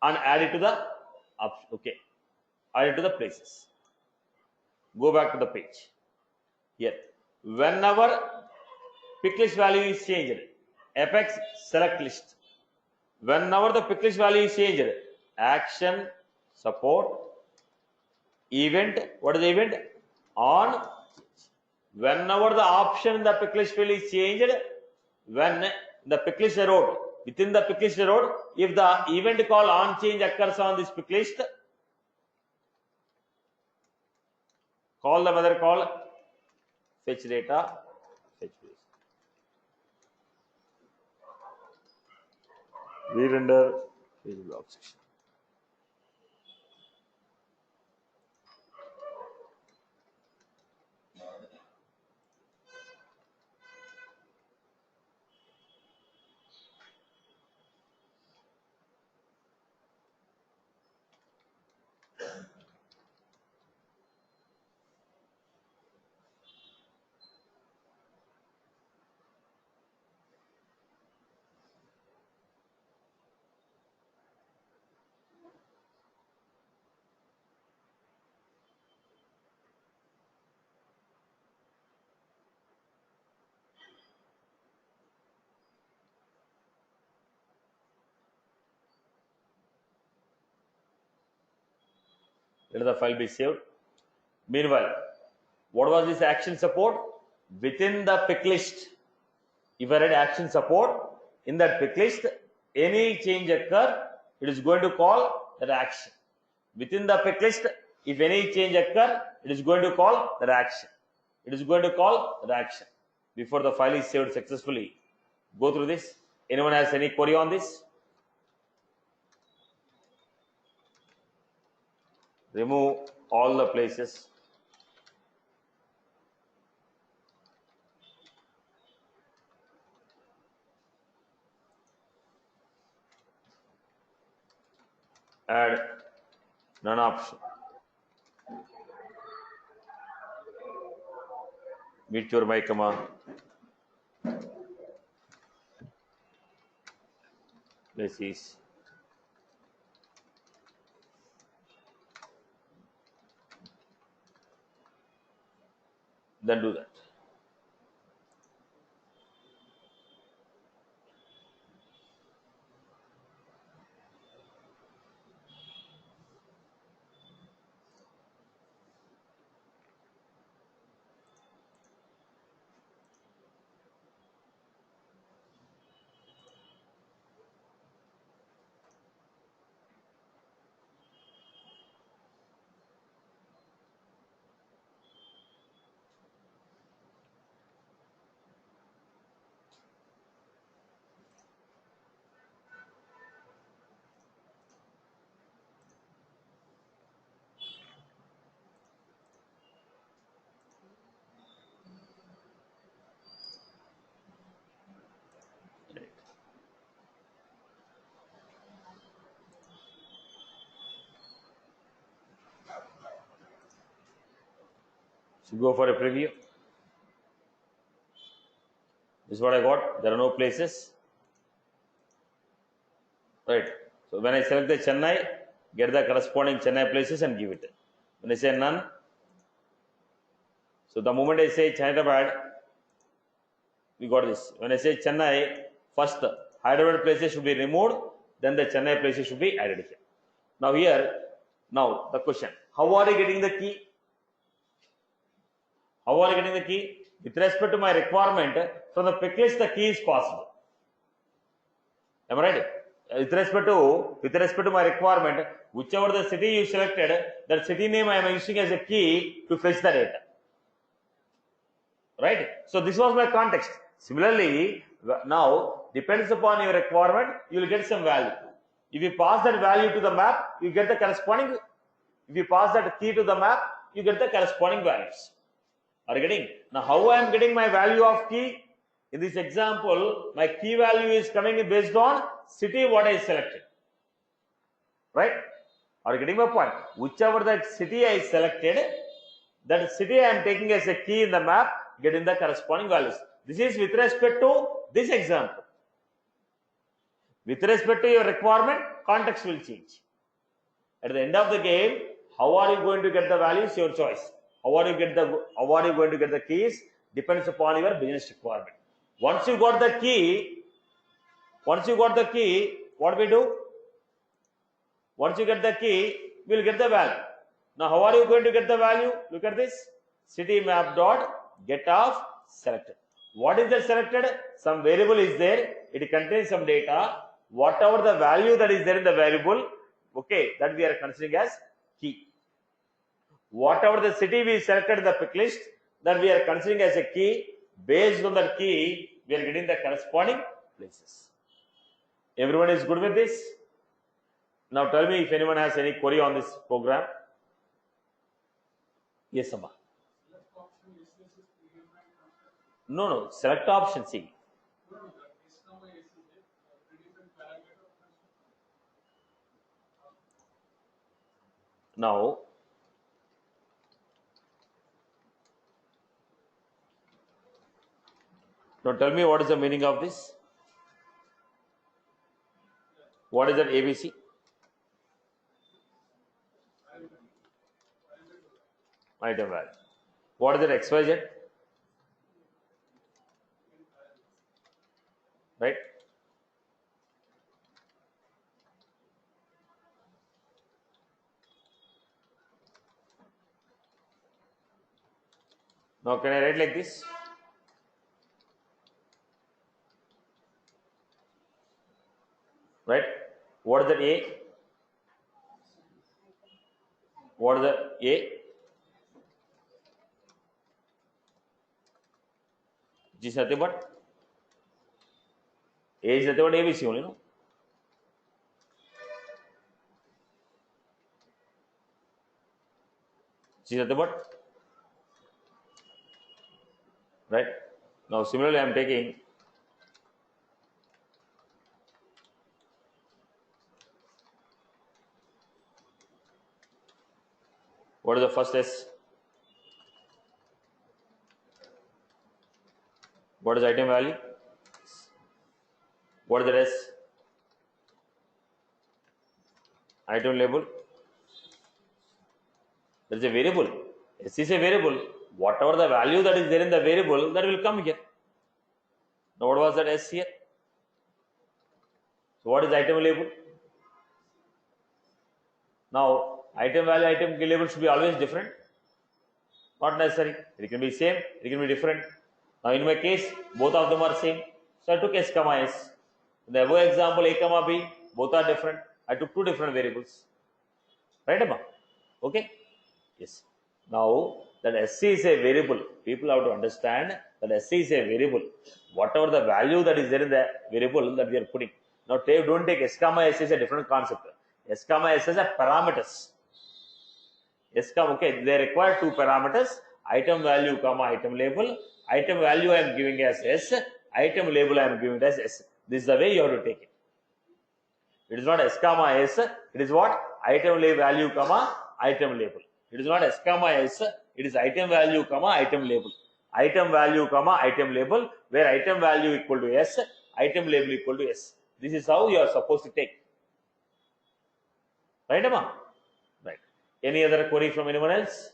and add it to the option. Okay, add it to the places. Go back to the page. Here, whenever pick list value is changed, apex select list. Whenever the pick list value is changed, action support event. What is the event? On. Whenever the option in the pick list field is changed, when the pick list error, within the pick list error, if the event call on change occurs on this pick list, call the method call fetch data, fetch place. Re-render page block section. Let the file be saved. Meanwhile, what was this action support? Within the pick list, if I read action support, in that pick list, any change occur, it is going to call that action. Within the pick list, if any change occur, it is going to call that action. It is going to call that action. Before the file is saved successfully, go through this. Anyone has any query on this? Remove all the places. Add none option. Mute your mic, come on. Places. Then do that. So go for a preview. This is what I got. There are no places. Right. So when I select the Chennai, get the corresponding Chennai places and give it. When I say none, so the moment I say Hyderabad, we got this. When I say Chennai, first Hyderabad places should be removed, then the Chennai places should be added here. Now here, now the question, how are you getting the key? How are you getting the key? With respect to my requirement, from the pick list, the key is possible. Am I right? With respect to my requirement, whichever the city you selected, that city name I am using as a key to fetch the data. Right? So this was my context. Similarly, now depends upon your requirement, you will get some value. If you pass that value to the map, you get the corresponding. If you pass that key to the map, you get the corresponding values. Are you getting? Now, how I am getting my value of key? In this example, my key value is coming based on city what I selected. Right? Are you getting my point? Whichever that city I selected, that city I am taking as a key in the map, getting the corresponding values. This is with respect to this example. With respect to your requirement, context will change. At the end of the game, how are you going to get the values? Your choice. How are you going to get the keys? depends upon your business requirement. Once you got the key, what we do? Once you get the key, we'll get the value. Now, how are you going to get the value? Look at this. City map dot get of selected. What is that selected? Some variable is there. It contains some data. Whatever the value that is there in the variable, okay, that we are considering as key. Whatever the city we selected in the pick list, that we are considering as a key. Based on that key, we are getting the corresponding places. Everyone is good with this? Now tell me if anyone has any query on this program. Yes, Amma. No, select option C. Now, tell me what is the meaning of this? What is that ABC? Item value. What is that XYZ? Right? Now, can I write like this? Right? What is that A? What is the A? G is nothing but A is nothing but ABC only, no? G is nothing but, right? Now, similarly, I am taking what is the first S? What is item value? What is the S? Item label. There is a variable. S is a variable. Whatever the value that is there in the variable, that will come here. Now, what was that S here? So, what is item label? Now, item value, item label should be always different. Not necessary. It can be same, it can be different. Now, in my case, both of them are same. So, I took S comma S. In the above example, A comma B, both are different. I took two different variables. Right, Amma? Okay? Yes. Now, that SC is a variable. People have to understand that SC is a variable. Whatever the value that is there in the variable that we are putting. Now, don't take S comma S is a different concept. S comma S is a parameters. S comma, okay, they require two parameters. Item value comma item label. Item value I am giving as S. Item label I am giving as S. This is the way you have to take it. It is not S comma S. It is what? Item value comma item label. It is not S comma S. It is item value comma item label. Item value comma item label, where item value equal to S, item label equal to S. This is how you are supposed to take. Right, Amma? Right. Any other query from anyone else?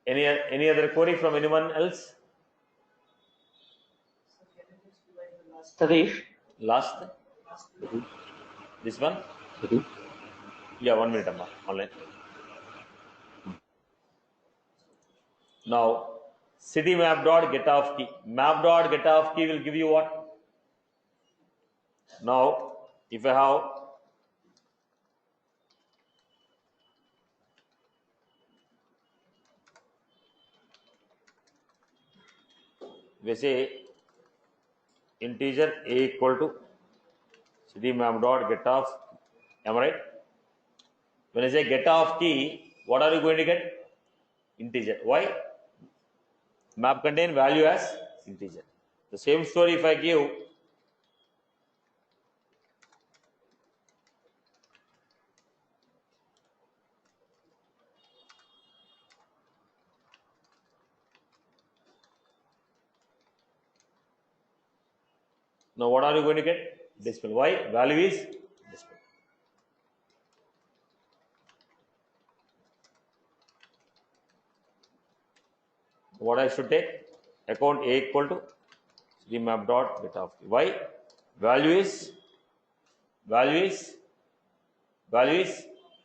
Any other query from anyone else? Sadesh. Last? This one? Yeah, 1 minute, Amma. Online. Now, city map dot get off key. Map dot get off key will give you what? Now, if I have we say integer A equal to city map dot get off. Am I right? When I say get off key, what are you going to get? Integer. Why? Map contain value as integer. The same story if I give now what are you going to get? Decimal. Why? Value is decimal. what I should take? Account A equal to city map dot get of. Why? Value is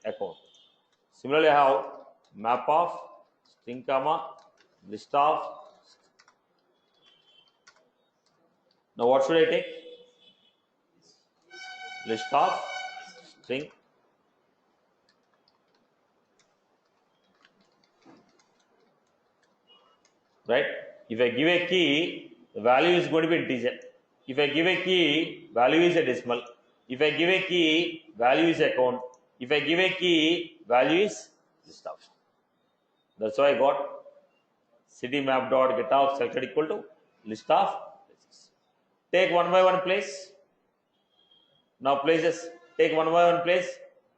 account. Similarly, I have map of string comma list of. Now what should I take? List of string. Right? If I give a key, the value is going to be integer. If I give a key, value is a decimal. If I give a key, value is account. If I give a key, value is list of. That's why I got city map dot get of selected equal to list of places. Take one by one place. Now places, take one by one place,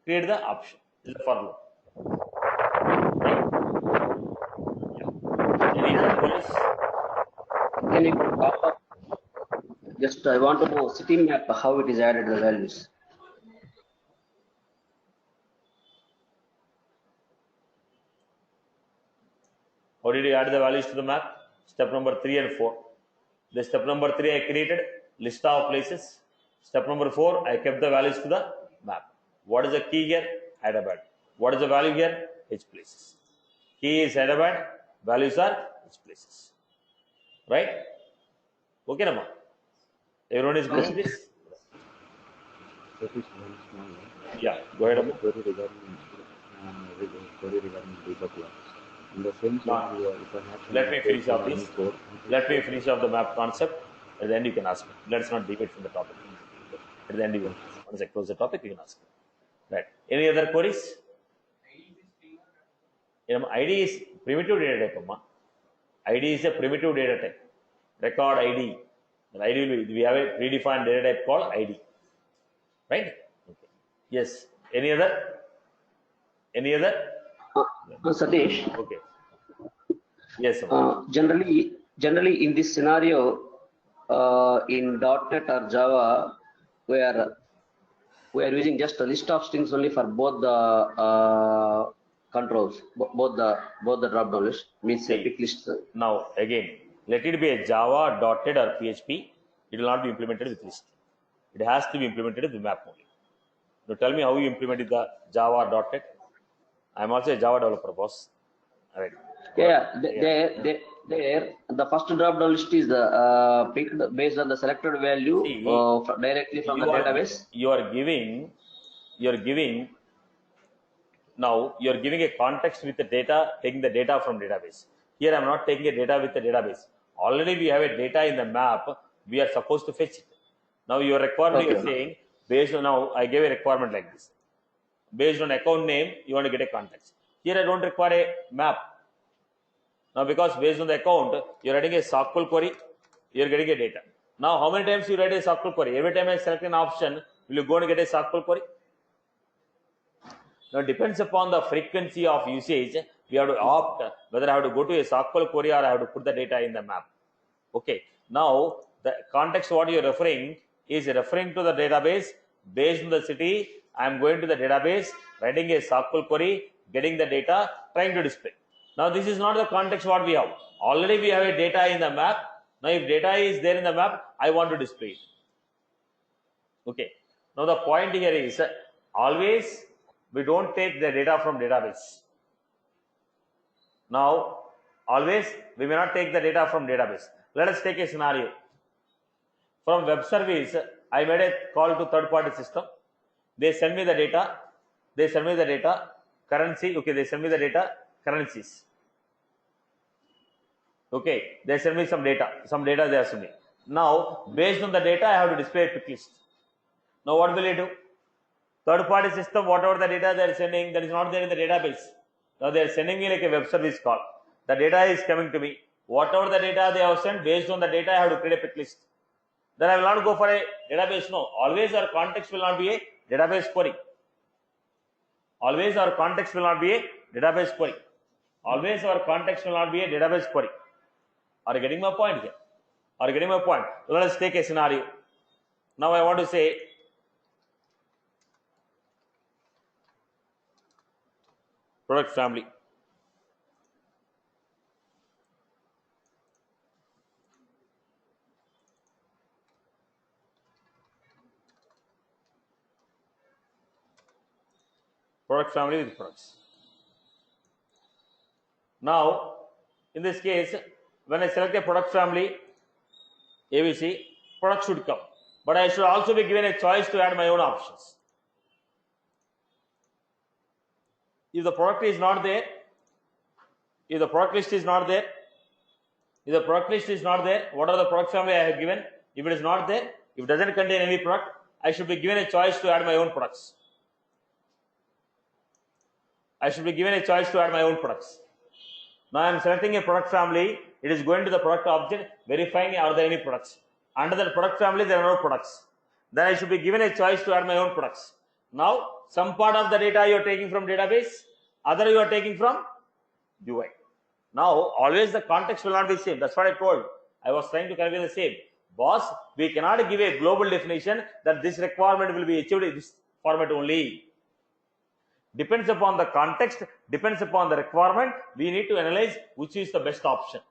create the option. This is the for loop. Any other queries? Can you just I want to know city map how it is added the values. How did you add the values to the map? Step number 3 and 4. The step number 3 I created list of places. Step number 4 I kept the values to the map. What is the key here? Hyderabad. What is the value here? H places. Key is Hyderabad. Values are H places. Right? Okay, Nama? Everyone is good with this? Yeah, go ahead, Amma. Query regarding debug logs. In the same case, if I have Let me finish off this. Let me finish off the map concept. At the end, you can ask me. Let's not deviate from the topic. At the end, you will. Once I close the topic, you can ask me. Right. Any other queries? ID is primitive data type, Amma. ID is a primitive data type. Record ID. The ID will be, we have a predefined data type called ID. Right? Okay. Yes. Any other? Any other? Satish. Okay. Yes. Amma. Generally in this scenario, in .NET or Java, we are using just a list of strings only for both the controls, both the drop down list means a pick list. Now again, let it be a Java, .NET or PHP. It will not be implemented with list. It has to be implemented with map only. Now tell me how you implemented the Java or .NET. I am also a Java developer, boss. All right. There, the first drop down list is the picked based on the selected value directly from the database. You are giving now you are giving a context with the data, taking the data from database. Here I am not taking a data with the database. Already we have a data in the map. We are supposed to fetch it. Now your requirement you are saying based on now I gave a requirement like this. Based on account name, you want to get a context. Here I don't require a map. Now because based on the account, you are writing a SQL query, you are getting a data. Now how many times you write a SQL query? Every time I select an option, will you go and get a SQL query? Now it depends upon the frequency of usage. We have to opt whether I have to go to a SQL query or I have to put the data in the map. Okay. Now the context what you are referring is referring to the database. Based on the city, I am going to the database, writing a SQL query, getting the data, trying to display. Now this is not the context what we have. Already we have a data in the map. Now if data is there in the map, I want to display it. Okay. Now the point here is always we don't take the data from database. Now always we may not take the data from database. Let us take a scenario. From web service, I made a call to third-party system. They send me the data. They send me the data currency. Okay, they send me the data currencies. Okay, they send me some data. Some data they have sent me. Now, based on the data, I have to display a pick list. Now, what will I do? Third-party system, whatever the data they are sending, that is not there in the database. Now, they are sending me like a web service call. The data is coming to me. Whatever the data they have sent, based on the data, I have to create a pick list. Then I will not go for a database. No, always our context will not be a database query. Always our context will not be a database query. Always our context will not be a database query. Are you getting my point here? Are you getting my point? Let us take a scenario. Now I want to say product family. Product family with products. Now, in this case, when I select a product family, ABC, product should come. But I should also be given a choice to add my own options. If the product is not there, if the product list is not there, what are the product family I have given? If it is not there, if it doesn't contain any product, I should be given a choice to add my own products. Now I am selecting a product family. It is going to the product object, verifying are there any products. Under the product family, there are no products. Then I should be given a choice to add my own products. Now, some part of the data you are taking from database, other you are taking from UI. Now, always the context will not be same. That's what I told. I was trying to convey the same. Boss, we cannot give a global definition that this requirement will be achieved in this format only. Depends upon the context, depends upon the requirement. We need to analyze which is the best option.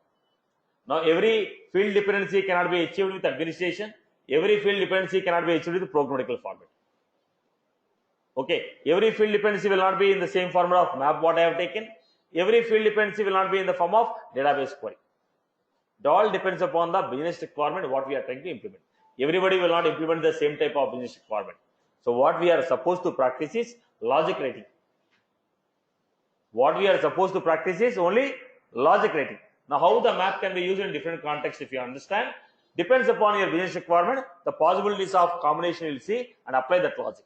Now, every field dependency cannot be achieved with administration. Every field dependency cannot be achieved with programmatical format. Okay, every field dependency will not be in the same format of map what I have taken. Every field dependency will not be in the form of database query. It all depends upon the business requirement what we are trying to implement. Everybody will not implement the same type of business requirement. So what we are supposed to practice is logic writing. What we are supposed to practice is only logic writing. Now, how the map can be used in different contexts, if you understand, depends upon your business requirement. The possibilities of combination you will see and apply that logic.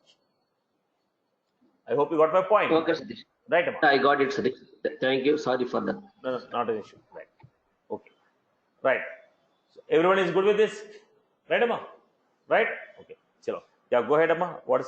I hope you got my point. Okay, Satish. Right, Amma? I got it, Satish. Thank you. Sorry for that. No, not an issue. Right. Okay. Right. So everyone is good with this? Right, Amma? Right? Okay. Chalo. Yeah, go ahead, Amma. What is